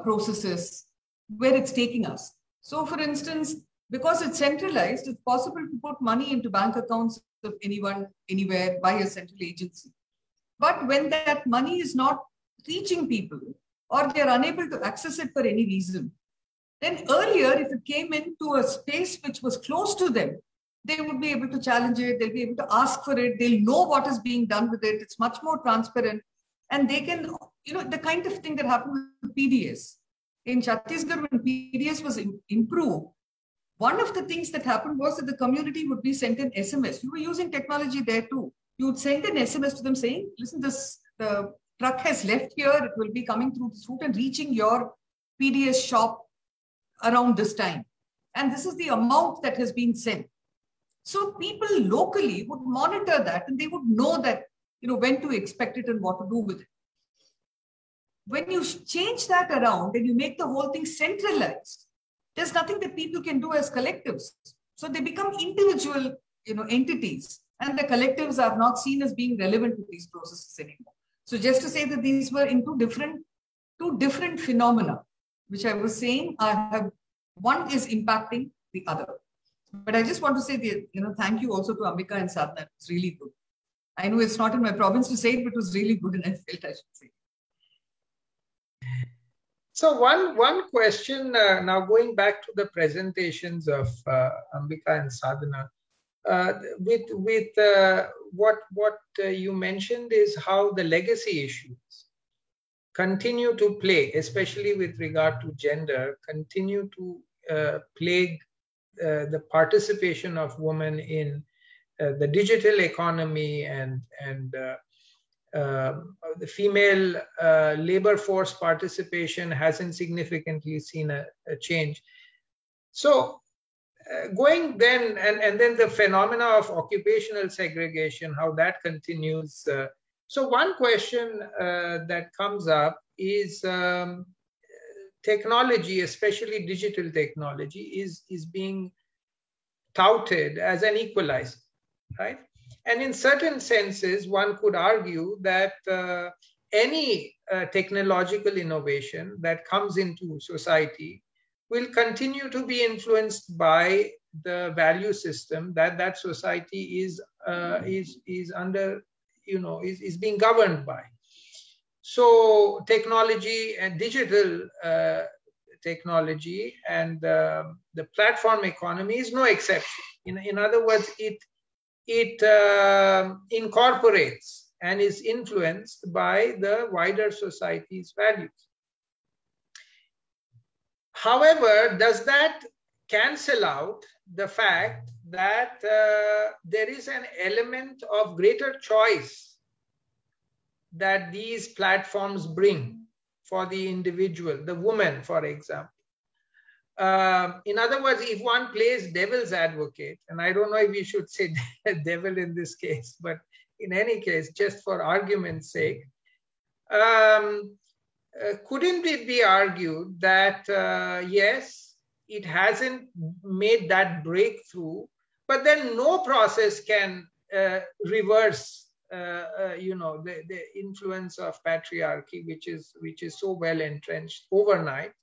processes, where it's taking us. So for instance, because it's centralized, it's possible to put money into bank accounts of anyone, anywhere, by a central agency. But when that money is not reaching people, or they're unable to access it for any reason, then earlier, if it came into a space which was close to them, they would be able to challenge it, they'll be able to ask for it, they'll know what is being done with it, it's much more transparent, and they can, the kind of thing that happened with PDS. In Chhattisgarh, when PDS was improved, one of the things that happened was that the community would be sent an SMS. You were using technology there too. You would send an SMS to them saying, listen, the truck has left here. It will be coming through this route and reaching your PDS shop around this time. And this is the amount that has been sent. So people locally would monitor that and they would know that, when to expect it and what to do with it. When you change that around and you make the whole thing centralized, there's nothing that people can do as collectives. So they become individual, entities, and the collectives are not seen as being relevant to these processes anymore. So just to say that these were in two different phenomena, which I was saying, one is impacting the other. But I just want to say, thank you also to Ambika and Sadhana. It's really good. I know it's not in my province to say it, but it was really good, and I felt I should say it. So one question, now going back to the presentations of Ambika and Sadhana, with what you mentioned is how the legacy issues continue to play, especially with regard to gender, continue to plague the participation of women in the digital economy, and the female labor force participation hasn't significantly seen a change. So going then, and then the phenomena of occupational segregation, how that continues. So one question that comes up is technology, especially digital technology, is being touted as an equalizer, right? And in certain senses, one could argue that any technological innovation that comes into society will continue to be influenced by the value system that society is under, is being governed by. So technology and digital technology and the platform economy is no exception. In other words, it incorporates and is influenced by the wider society's values. However, does that cancel out the fact that there is an element of greater choice that these platforms bring for the individual, the woman, for example? In other words, if one plays devil's advocate, and I don't know if we should say devil in this case, but in any case, just for argument's sake, couldn't it be argued that, yes, it hasn't made that breakthrough, but then no process can reverse the influence of patriarchy, which is so well entrenched overnight?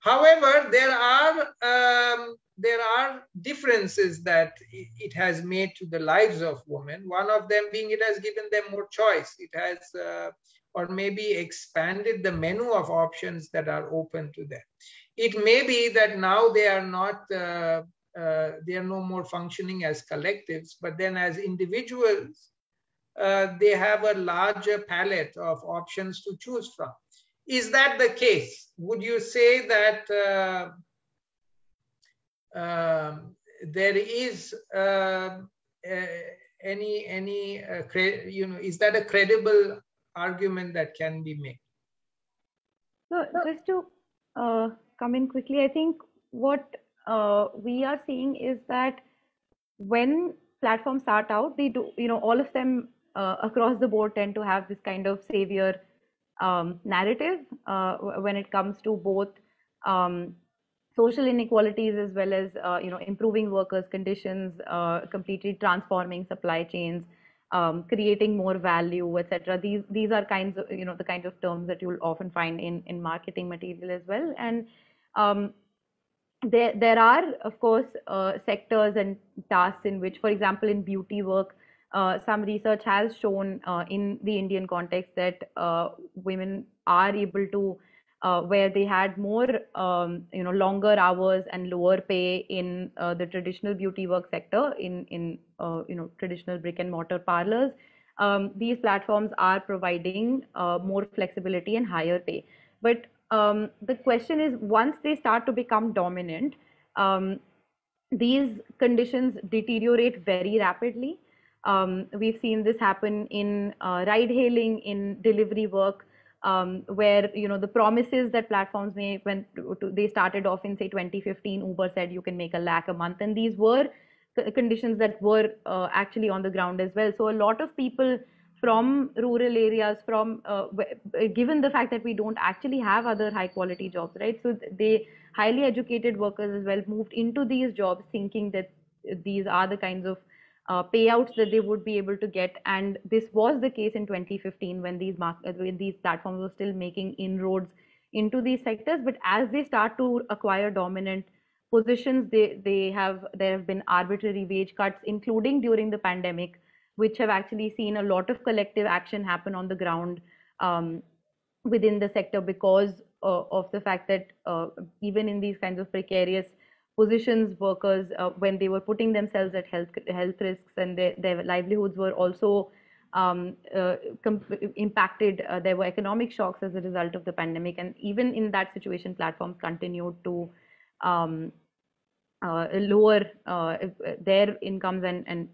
However, there are differences that it has made to the lives of women. One of them being it has given them more choice. It has, or maybe expanded the menu of options that are open to them. It may be that now they are not, they are no more functioning as collectives, but then as individuals, they have a larger palette of options to choose from. Is that the case? Would you say that there is is that a credible argument that can be made? So just to come in quickly, I think what we are seeing is that when platforms start out, they do, all of them across the board tend to have this kind of savior narrative when it comes to both social inequalities as well as improving workers' conditions, completely transforming supply chains, creating more value, etc. These are kinds of the kind of terms that you'll often find in marketing material as well. And there are, of course, sectors and tasks in which, for example, in beauty work, some research has shown in the Indian context that women are able to, where they had more, longer hours and lower pay in the traditional beauty work sector, in traditional brick and mortar parlors. These platforms are providing more flexibility and higher pay. But the question is, once they start to become dominant, these conditions deteriorate very rapidly. We've seen this happen in ride hailing, in delivery work, where the promises that platforms made when they started off in say 2015, Uber said you can make $1 lakh a month, and these were conditions that were actually on the ground as well. So a lot of people from rural areas, from given the fact that we don't actually have other high quality jobs, right? So they highly educated workers as well moved into these jobs thinking that these are the kinds of payouts that they would be able to get. And this was the case in 2015 when these platforms were still making inroads into these sectors. But as they start to acquire dominant positions, there have been arbitrary wage cuts, including during the pandemic, which have actually seen a lot of collective action happen on the ground within the sector because of the fact that even in these kinds of precarious positions, workers, when they were putting themselves at health risks and their livelihoods were also impacted, there were economic shocks as a result of the pandemic. And even in that situation, platforms continued to lower their incomes and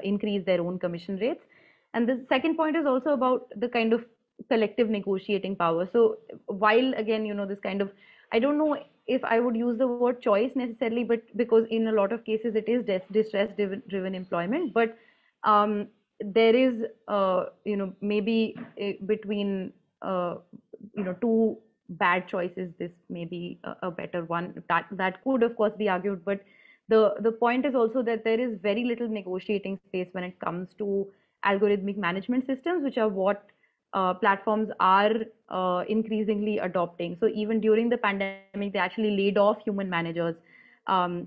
increase their own commission rates. And the second point is also about the kind of collective negotiating power. So while again, this kind of, I don't know if I would use the word choice necessarily, but because in a lot of cases it is distress driven employment, but there is, maybe between, two bad choices, this may be a better one. That could of course be argued, but the point is also that there is very little negotiating space when it comes to algorithmic management systems, which are what platforms are increasingly adopting. So even during the pandemic, they actually laid off human managers, who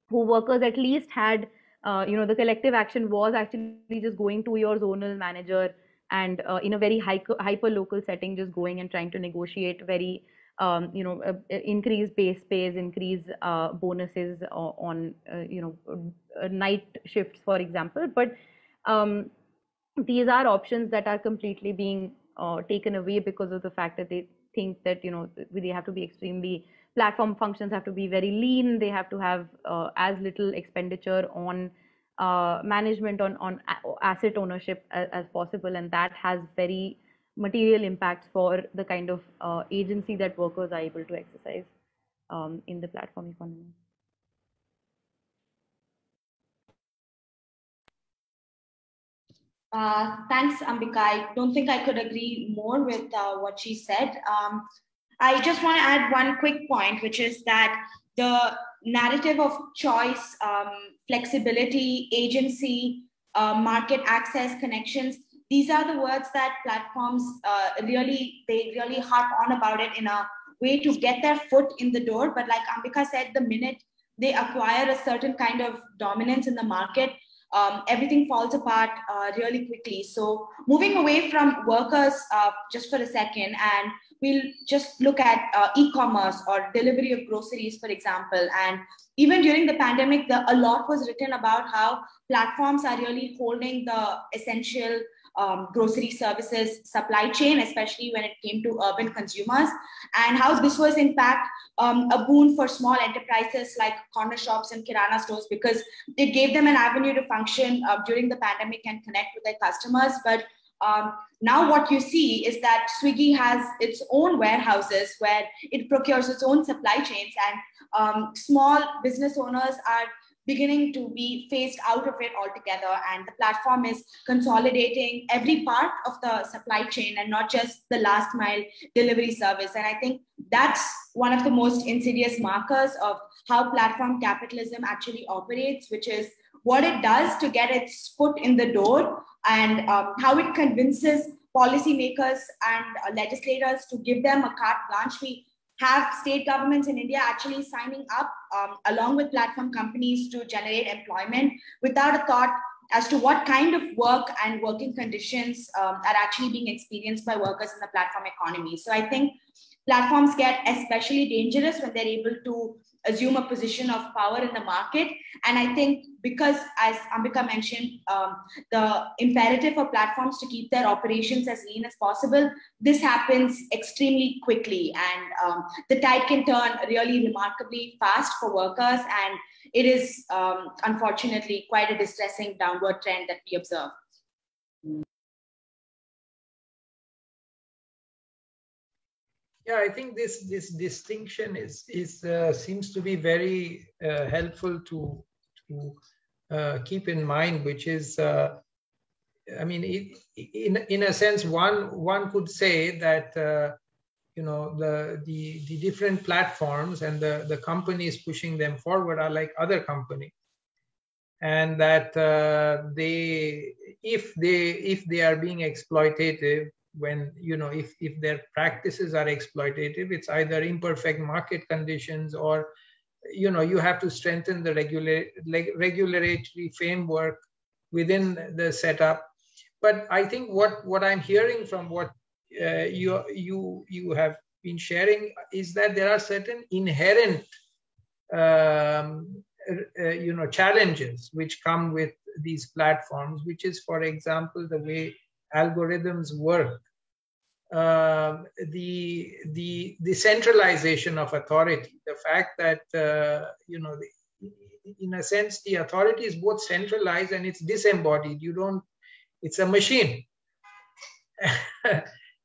workers at least had, the collective action was actually just going to your zonal manager and in a very hyper local setting, just going and trying to negotiate very, increase base pays, increase bonuses on, night shifts, for example. But these are options that are completely being taken away because of the fact that they think that, they have to be extremely, platform functions have to be very lean. They have to have as little expenditure on management, on asset ownership as possible. And that has very material impacts for the kind of agency that workers are able to exercise in the platform economy. Thanks, Ambika. I don't think I could agree more with what she said. I just want to add one quick point, which is that the narrative of choice, flexibility, agency, market access, connections, these are the words that platforms really harp on about it in a way to get their foot in the door. But like Ambika said, the minute they acquire a certain kind of dominance in the market, everything falls apart really quickly. So moving away from workers just for a second, and we'll just look at e-commerce or delivery of groceries, for example. And even during the pandemic, a lot was written about how platforms are really holding the essential grocery services supply chain, especially when it came to urban consumers, and how this was in fact a boon for small enterprises like corner shops and kirana stores, because it gave them an avenue to function during the pandemic and connect with their customers. But now what you see is that Swiggy has its own warehouses where it procures its own supply chains, and small business owners are beginning to be phased out of it altogether. And the platform is consolidating every part of the supply chain and not just the last mile delivery service. And I think that's one of the most insidious markers of how platform capitalism actually operates, which is what it does to get its foot in the door, and how it convinces policymakers and legislators to give them a carte blanche. We have state governments in India actually signing up along with platform companies to generate employment without a thought as to what kind of work and working conditions are actually being experienced by workers in the platform economy. So I think platforms get especially dangerous when they're able to assume a position of power in the market. And I think because, as Ambika mentioned, the imperative for platforms to keep their operations as lean as possible, this happens extremely quickly, and the tide can turn really remarkably fast for workers, and it is unfortunately quite a distressing downward trend that we observe. Yeah, I think this distinction seems to be very helpful to keep in mind, which is, I mean, in a sense, one could say that you know, the different platforms and the companies pushing them forward are like other companies, and that if they are being exploitative, when, you know, if their practices are exploitative, it's either imperfect market conditions, or, you know, you have to strengthen the regulatory framework within the setup. But I think what I'm hearing from what you have been sharing is that there are certain inherent you know, challenges which come with these platforms, which is, for example, the way algorithms work, the centralization of authority, the fact that you know, in a sense, the authority is both centralized and it's disembodied. You don't, it's a machine.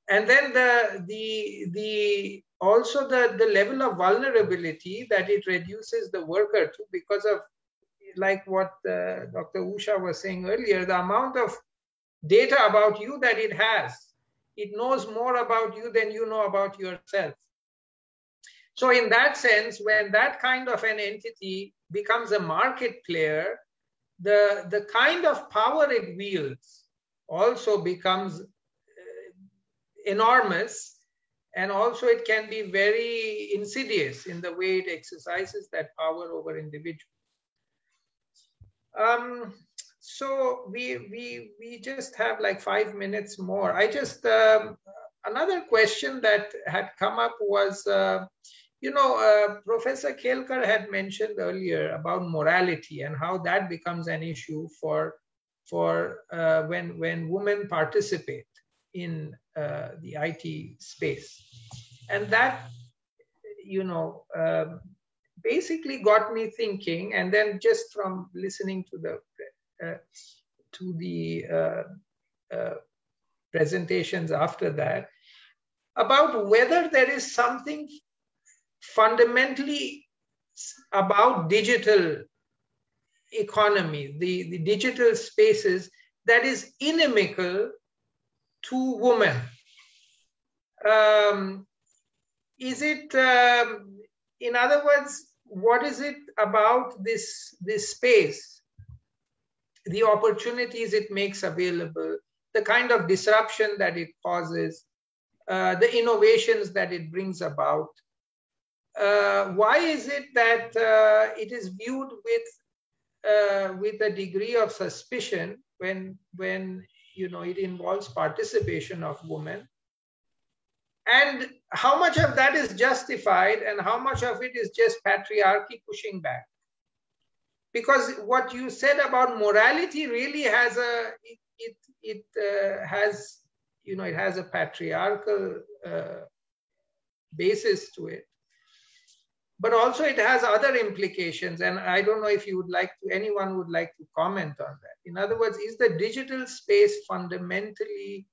And then also the level of vulnerability that it reduces the worker to, because of, like what Dr. Usha was saying earlier, the amount of data about you that it has. It knows more about you than you know about yourself. So in that sense, when that kind of an entity becomes a market player, the kind of power it wields also becomes enormous, and also it can be very insidious in the way it exercises that power over individuals. So we just have like 5 minutes more. I just another question that had come up was, you know, Professor Kelkar had mentioned earlier about morality and how that becomes an issue for when women participate in the IT space, and that, you know, basically got me thinking. And then just from listening to the presentations after that, about whether there is something fundamentally about digital economy, the digital spaces, that is inimical to women. Is it, in other words, what is it about this space, the opportunities it makes available, the kind of disruption that it causes, the innovations that it brings about? Why is it that it is viewed with a degree of suspicion when you know, it involves participation of women? And how much of that is justified and how much of it is just patriarchy pushing back? Because what you said about morality really has has, you know, it has a patriarchal basis to it, but also it has other implications. And I don't know if you would like to, anyone would like to comment on that. In other words, is the digital space fundamentally,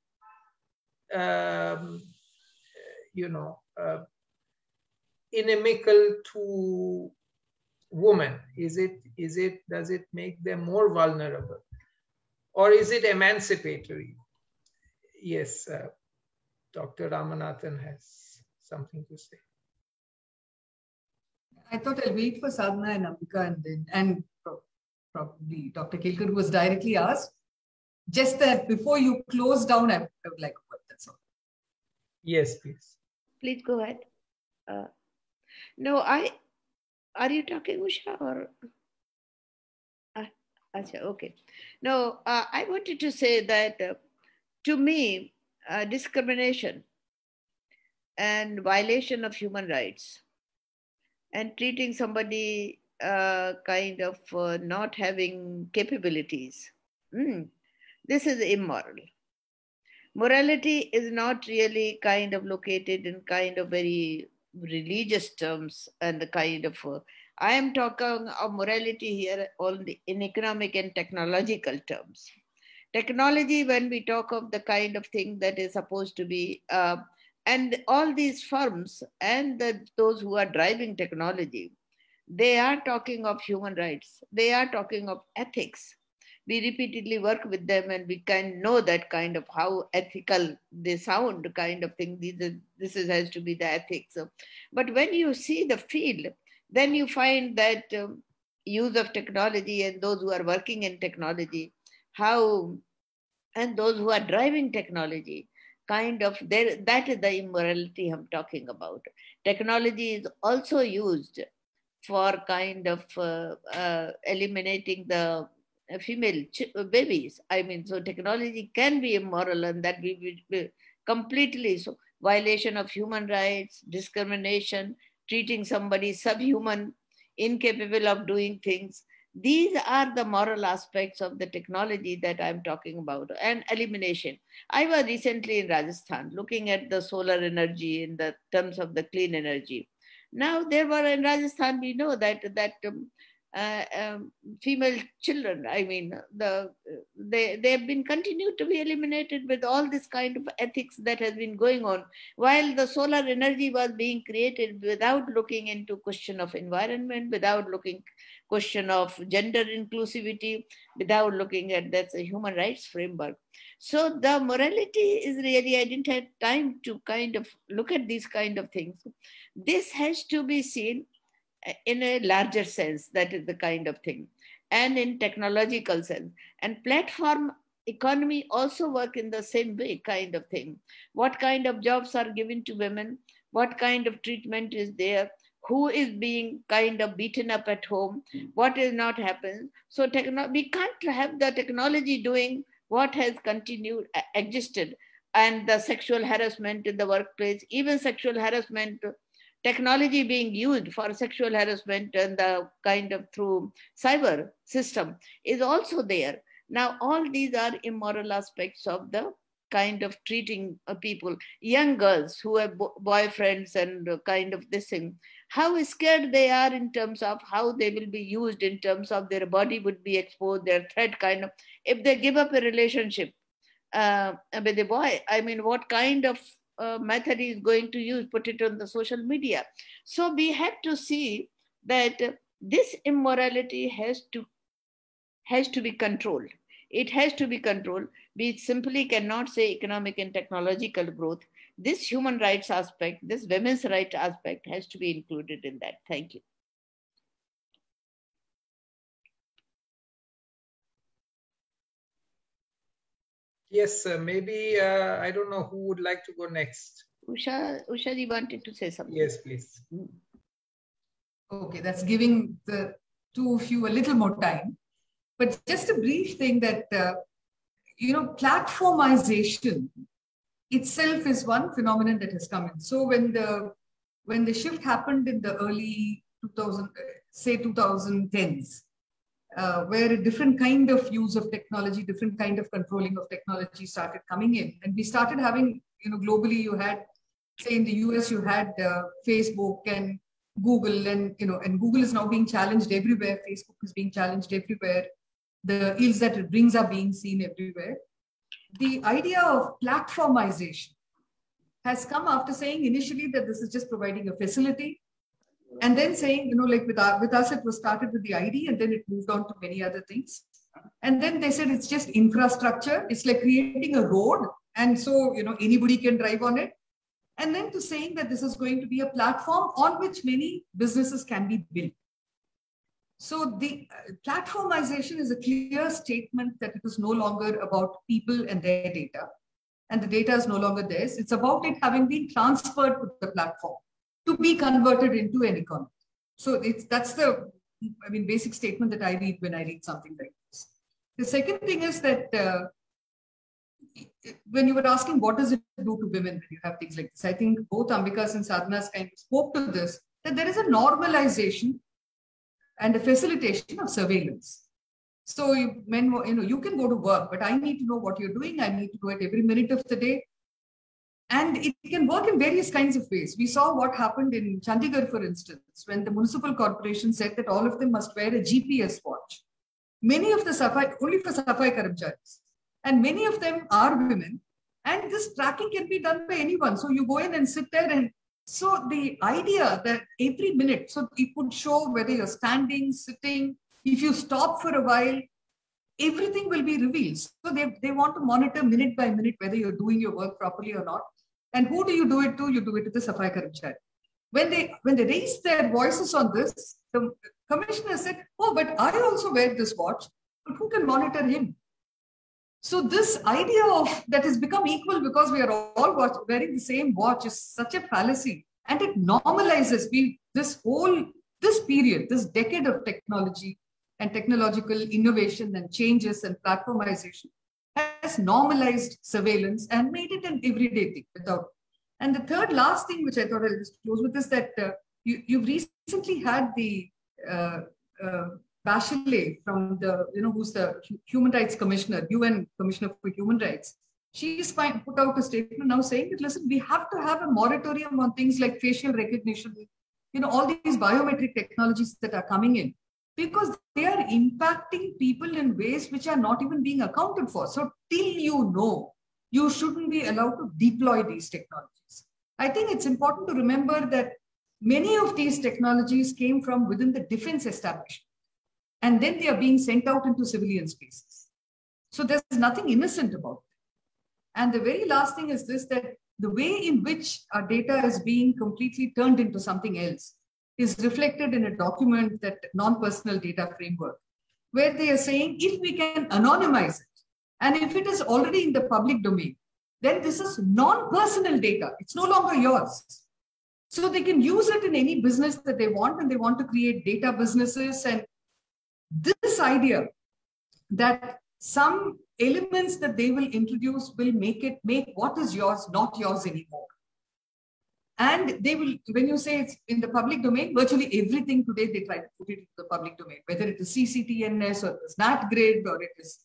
you know, inimical to women? Does it make them more vulnerable, or is it emancipatory? Yes, Dr. Ramanathan has something to say. I thought I'll wait for Sadhana and Ambika and probably Dr. Kelkar, who was directly asked. Just that before you close down, I would like to put that on. Yes, please. Please go ahead. No, are you talking, Usha, or? Okay. No, I wanted to say that to me, discrimination and violation of human rights and treating somebody kind of not having capabilities. This is immoral. Morality is not really kind of located in kind of very religious terms and the kind of, I am talking of morality here only in economic and technological terms. Technology, when we talk of the kind of thing that is supposed to be, and all these firms and those who are driving technology, they are talking of human rights. They are talking of ethics. We repeatedly work with them and we can know that kind of how ethical they sound kind of thing. This has to be the ethics. But when you see the field, then you find that use of technology and those who are working in technology, and those who are driving technology, kind of that is the immorality I'm talking about. Technology is also used for kind of eliminating the female babies. I mean, so technology can be immoral, and that we completely so violation of human rights, discrimination, treating somebody subhuman, incapable of doing things. These are the moral aspects of the technology that I'm talking about, and elimination. I was recently in Rajasthan looking at the solar energy in the terms of the clean energy. Now there were in Rajasthan, we know that female children, I mean, they have been continued to be eliminated with all this kind of ethics that has been going on, while the solar energy was being created without looking into question of environment, without looking question of gender inclusivity, without looking at that's a human rights framework. So the morality is really, I didn't have time to kind of look at these kind of things. This has to be seen in a larger sense, that is the kind of thing, and in technological sense. And platform economy also work in the same way kind of thing. What kind of jobs are given to women? What kind of treatment is there? Who is being kind of beaten up at home? What is not happening? So we can't have the technology doing what has continued, existed, and the sexual harassment in the workplace, even sexual harassment, technology being used for sexual harassment and the kind of through cyber system is also there. Now, all these are immoral aspects of the kind of treating people, young girls who have boyfriends and kind of this thing, how scared they are in terms of how they will be used, in terms of their body would be exposed, their threat kind of, if they give up a relationship with a boy, I mean, what kind of method he is going to use, put it on the social media. So we have to see that this immorality has to be controlled. It has to be controlled. We simply cannot say economic and technological growth. This human rights aspect, this women's rights aspect has to be included in that. Thank you. Yes, maybe, I don't know who would like to go next. Usha, you wanted to say something? Yes, please. Okay, that's giving the two of you a little more time. But just a brief thing that, platformization itself is one phenomenon that has come in. So when the shift happened in the early 2010s, where a different kind of use of technology, different kind of controlling of technology started coming in, and we started having, globally, you had, say in the US, you had Facebook and Google, and Google is now being challenged everywhere. Facebook is being challenged everywhere. The ills that it brings are being seen everywhere. The idea of platformization has come after saying initially that this is just providing a facility, and then saying, like with us, it was started with the ID, and then it moved on to many other things. And then they said it's just infrastructure. It's like creating a road, and so anybody can drive on it. And then to saying that this is going to be a platform on which many businesses can be built. So the platformization is a clear statement that it is no longer about people and their data, and the data is no longer theirs. It's about it having been transferred to the platform to be converted into an economy. So that's the basic statement that I read when I read something like this. The second thing is that when you were asking what does it do to women when you have things like this, I think both Ambika's and Sadhana's kind of spoke to this, that there is a normalization and a facilitation of surveillance. So you can go to work, but I need to know what you're doing. I need to do it every minute of the day. And it can work in various kinds of ways. We saw what happened in Chandigarh, for instance, when the municipal corporation said that all of them must wear a GPS watch. Many of the only for Safai Karamcharis. And many of them are women. And this tracking can be done by anyone. So you go in and sit there. And so the idea that every minute, so it would show whether you're standing, sitting, if you stop for a while, everything will be revealed. So they want to monitor minute by minute whether you're doing your work properly or not. And who do you do it to? You do it to the Safai Karamchari. When they raised their voices on this, the commissioner said, oh, but I also wear this watch, but who can monitor him? So this idea of that has become equal because we are all wearing the same watch is such a fallacy. And it normalizes this period, this decade of technology and technological innovation and changes and platformization has normalized surveillance and made it an everyday thing without. And the third last thing, which I thought I'll just close with, is that you've recently had the Bachelet from the, who's the Human Rights Commissioner, UN Commissioner for Human Rights. She's put out a statement now saying that, listen, we have to have a moratorium on things like facial recognition, all these biometric technologies that are coming in, because they are impacting people in ways which are not even being accounted for. So till you shouldn't be allowed to deploy these technologies. I think it's important to remember that many of these technologies came from within the defense establishment, and then they are being sent out into civilian spaces. So there's nothing innocent about it. And the very last thing is this, that the way in which our data is being completely turned into something else is reflected in a document, that non-personal data framework, where they are saying if we can anonymize it, and if it is already in the public domain, then this is non-personal data. It's no longer yours. So they can use it in any business that they want, and they want to create data businesses. And this idea that some elements that they will introduce will make what is yours not yours anymore. And they will, when you say it's in the public domain, virtually everything today they try to put it in the public domain, whether it is CCTNS or it is NAT grid or it is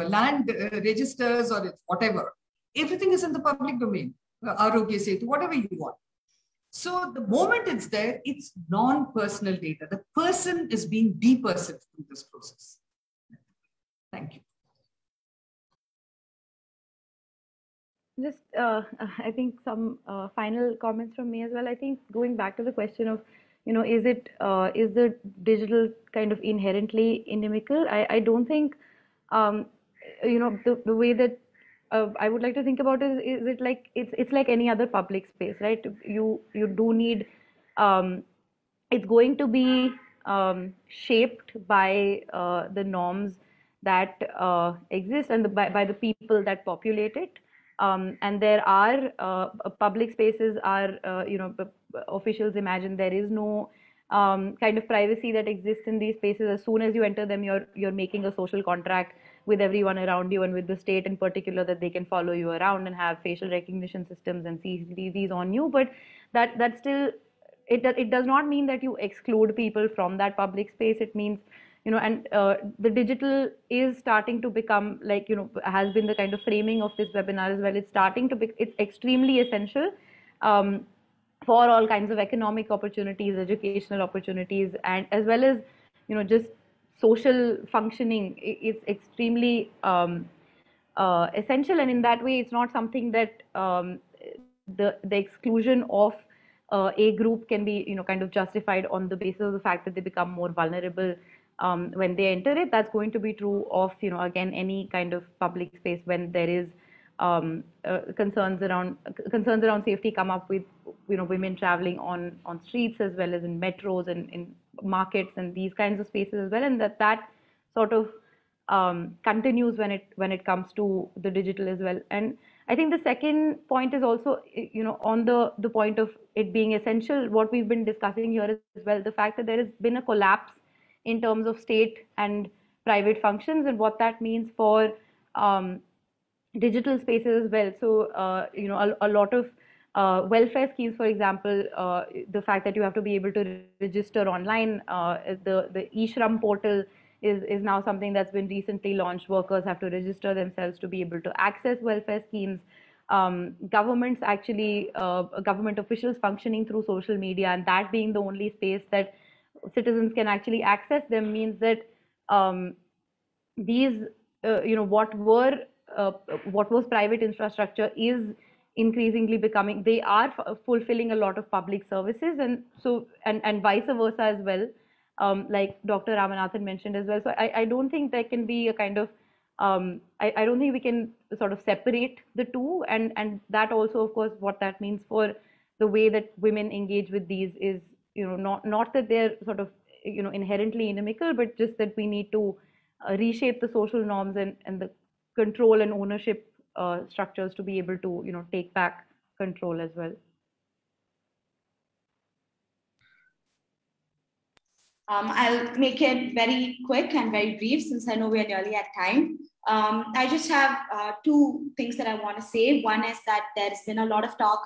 land registers or it's whatever. Everything is in the public domain, Arogya Setu, whatever you want. So the moment it's there, it's non-personal data. The person is being depersoned through this process. Thank you. Just, I think some final comments from me as well. I think going back to the question of, is the digital kind of inherently inimical? I don't think, the way that I would like to think about it is it like it's like any other public space, right? You do need, it's going to be shaped by the norms that exist and by the people that populate it. And there are public spaces are, officials imagine there is no kind of privacy that exists in these spaces. As soon as you enter them, you're making a social contract with everyone around you and with the state in particular, that they can follow you around and have facial recognition systems and CCTVs on you. But that still, it does not mean that you exclude people from that public space. It means, and the digital is starting to become, like, has been the kind of framing of this webinar as well. It's starting to be, it's extremely essential for all kinds of economic opportunities, educational opportunities, and as well as, just social functioning is extremely essential. And in that way, it's not something that the exclusion of a group can be, kind of justified on the basis of the fact that they become more vulnerable when they enter it. That's going to be true of, again, any kind of public space when there is concerns around safety come up with, women traveling on streets as well as in metros and in markets and these kinds of spaces as well, and that sort of continues when it comes to the digital as well. And I think the second point is also, on the point of it being essential, what we've been discussing here as well, the fact that there has been a collapse in terms of state and private functions and what that means for digital spaces as well. So, a lot of Welfare schemes, for example, the fact that you have to be able to register online, the 𝐿 portal is now something that's been recently launched. Workers have to register themselves to be able to access welfare schemes. Governments actually, government officials functioning through social media, and that being the only space that citizens can actually access them, means that these, what was private infrastructure is increasingly becoming, they are fulfilling a lot of public services, and so and vice versa as well, like Dr. Ramanathan mentioned as well. So I don't think there can be a kind of I don't think we can sort of separate the two, and that also, of course, what that means for the way that women engage with these is, not that they're sort of inherently inimical, but just that we need to reshape the social norms and the control and ownership structures to be able to take back control as well. I'll make it very quick and very brief since I know we're nearly at time. I just have two things that I want to say. One is that there's been a lot of talk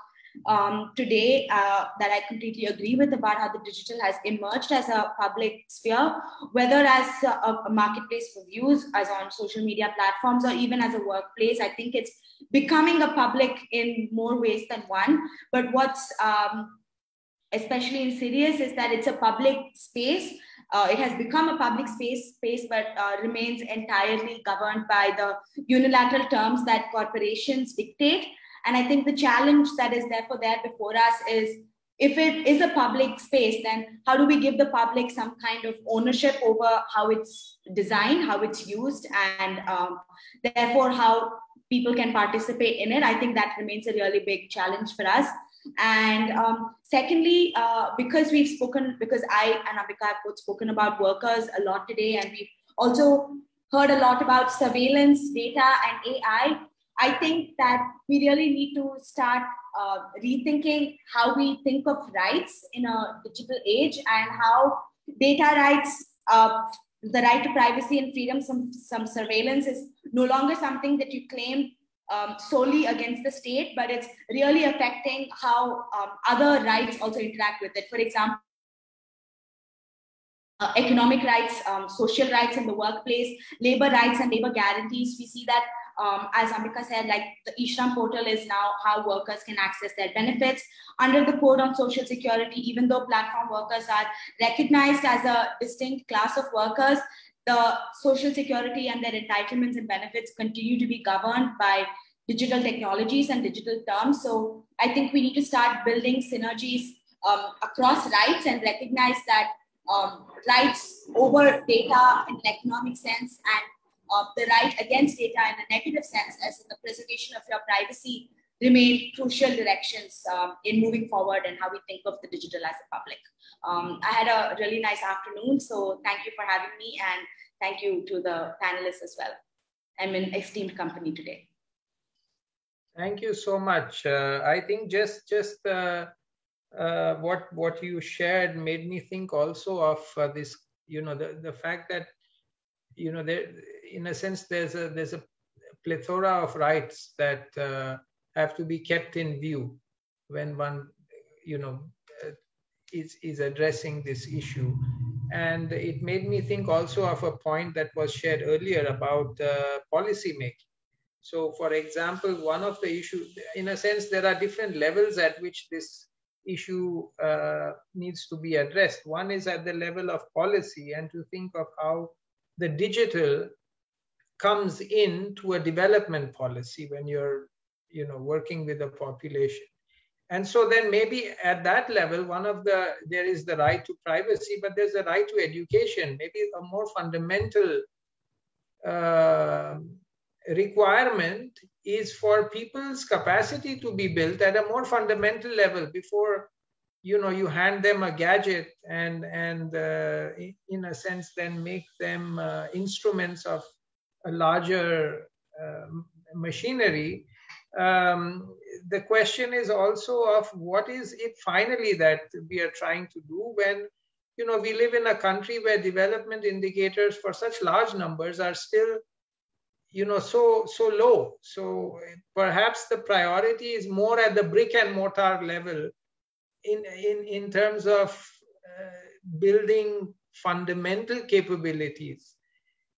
today that I completely agree with about how the digital has emerged as a public sphere, whether as a marketplace for views, as on social media platforms, or even as a workplace. I think it's becoming a public in more ways than one. But what's especially insidious is that it's a public space. It has become a public space, but remains entirely governed by the unilateral terms that corporations dictate. And I think the challenge that is therefore there before us is, if it is a public space, then how do we give the public some kind of ownership over how it's designed, how it's used, and therefore how people can participate in it? I think that remains a really big challenge for us. And secondly, because I and Ambika have both spoken about workers a lot today, and we've also heard a lot about surveillance, data, and AI, I think that we really need to start rethinking how we think of rights in a digital age, and how data rights, the right to privacy and freedom, some surveillance is no longer something that you claim solely against the state, but it's really affecting how other rights also interact with it. For example, economic rights, social rights in the workplace, labor rights and labor guarantees. We see that, as Ambika said, like the 𝐿 portal is now how workers can access their benefits. Under the Code on Social Security, even though platform workers are recognized as a distinct class of workers, the Social Security and their entitlements and benefits continue to be governed by digital technologies and digital terms. So I think we need to start building synergies across rights and recognize that rights over data in an economic sense, and the right against data in a negative sense, as in the preservation of your privacy, remain crucial directions in moving forward and how we think of the digital as a public. I had a really nice afternoon, so thank you for having me, and thank you to the panelists as well. I'm in esteemed company today. Thank you so much. I think just what you shared made me think also of this, the fact that, there, in a sense, there's a plethora of rights that have to be kept in view when one, is addressing this issue. And it made me think also of a point that was shared earlier about policy making. So, for example, one of the issues, in a sense, there are different levels at which this issue needs to be addressed. One is at the level of policy, and to think of how the digital comes into a development policy when you're, working with a population. And so then maybe at that level, there is the right to privacy, but there's a right to education, maybe a more fundamental requirement is for people's capacity to be built at a more fundamental level before, you hand them a gadget and in a sense then make them instruments of a larger machinery. The question is also of what is it finally that we are trying to do when, we live in a country where development indicators for such large numbers are still, so low. So perhaps the priority is more at the brick and mortar level in terms of building fundamental capabilities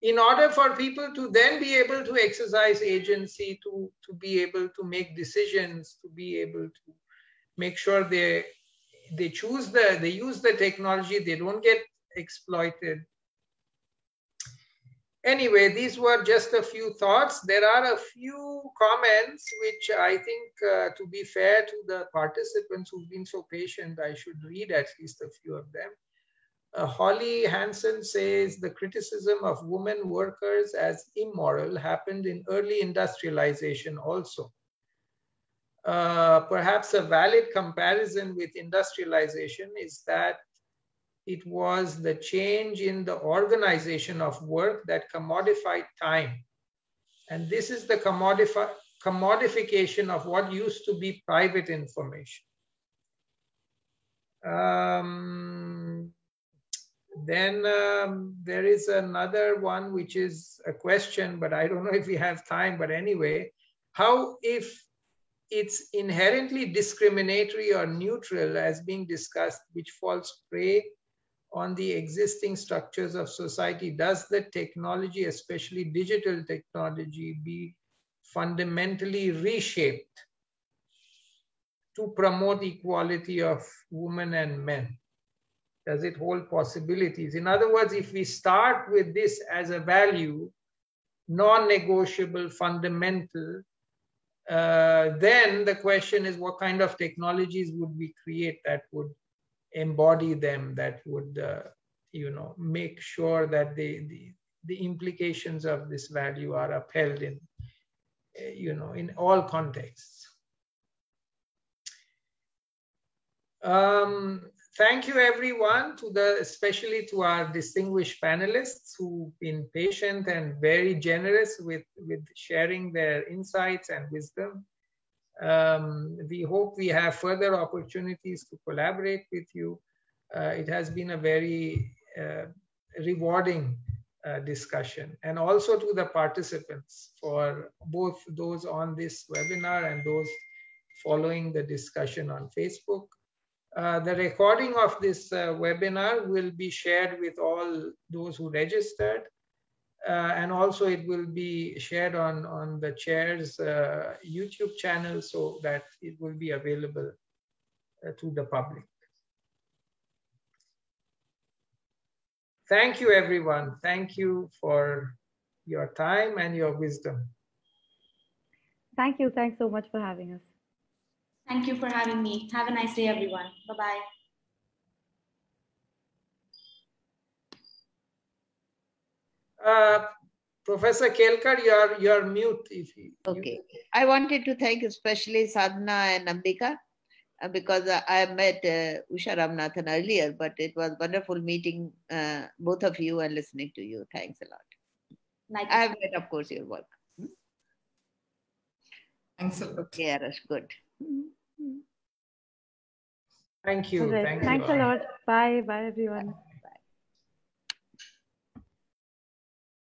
in order for people to then be able to exercise agency, to be able to make decisions, to be able to make sure they use the technology, they don't get exploited. Anyway, these were just a few thoughts. There are a few comments which I think, to be fair to the participants who've been so patient, I should read at least a few of them. Holly Hansen says the criticism of women workers as immoral happened in early industrialization also. Perhaps a valid comparison with industrialization is that it was the change in the organization of work that commodified time. And this is the commodification of what used to be private information. Then there is another one, which is a question, but I don't know if we have time, but anyway, how if it's inherently discriminatory or neutral as being discussed, which falls prey on the existing structures of society, does the technology, especially digital technology, be fundamentally reshaped to promote equality of women and men? Does it hold possibilities? In other words, if we start with this as a value, non-negotiable, fundamental, then the question is, what kind of technologies would we create that would embody them, that would make sure that the implications of this value are upheld in in all contexts. Thank you everyone, especially to our distinguished panelists who've been patient and very generous with sharing their insights and wisdom. We hope we have further opportunities to collaborate with you. It has been a very rewarding discussion, and also to the participants, for both those on this webinar and those following the discussion on Facebook. The recording of this webinar will be shared with all those who registered. And also it will be shared on the chair's YouTube channel, so that it will be available to the public. Thank you, everyone. Thank you for your time and your wisdom. Thank you. Thanks so much for having us. Thank you for having me. Have a nice day, everyone. Bye-bye. Professor 𝐃𝐲𝐿𝐾𝐿, you're mute. Okay. I wanted to thank especially Sadhana and Ambika, because I met Usha Ramanathan earlier, but it was wonderful meeting both of you and listening to you. Thanks a lot. I have read, of course, your work. Thanks a lot. Yeah, that's good. Thank you. Right. Thanks a lot. Bye. Bye, everyone.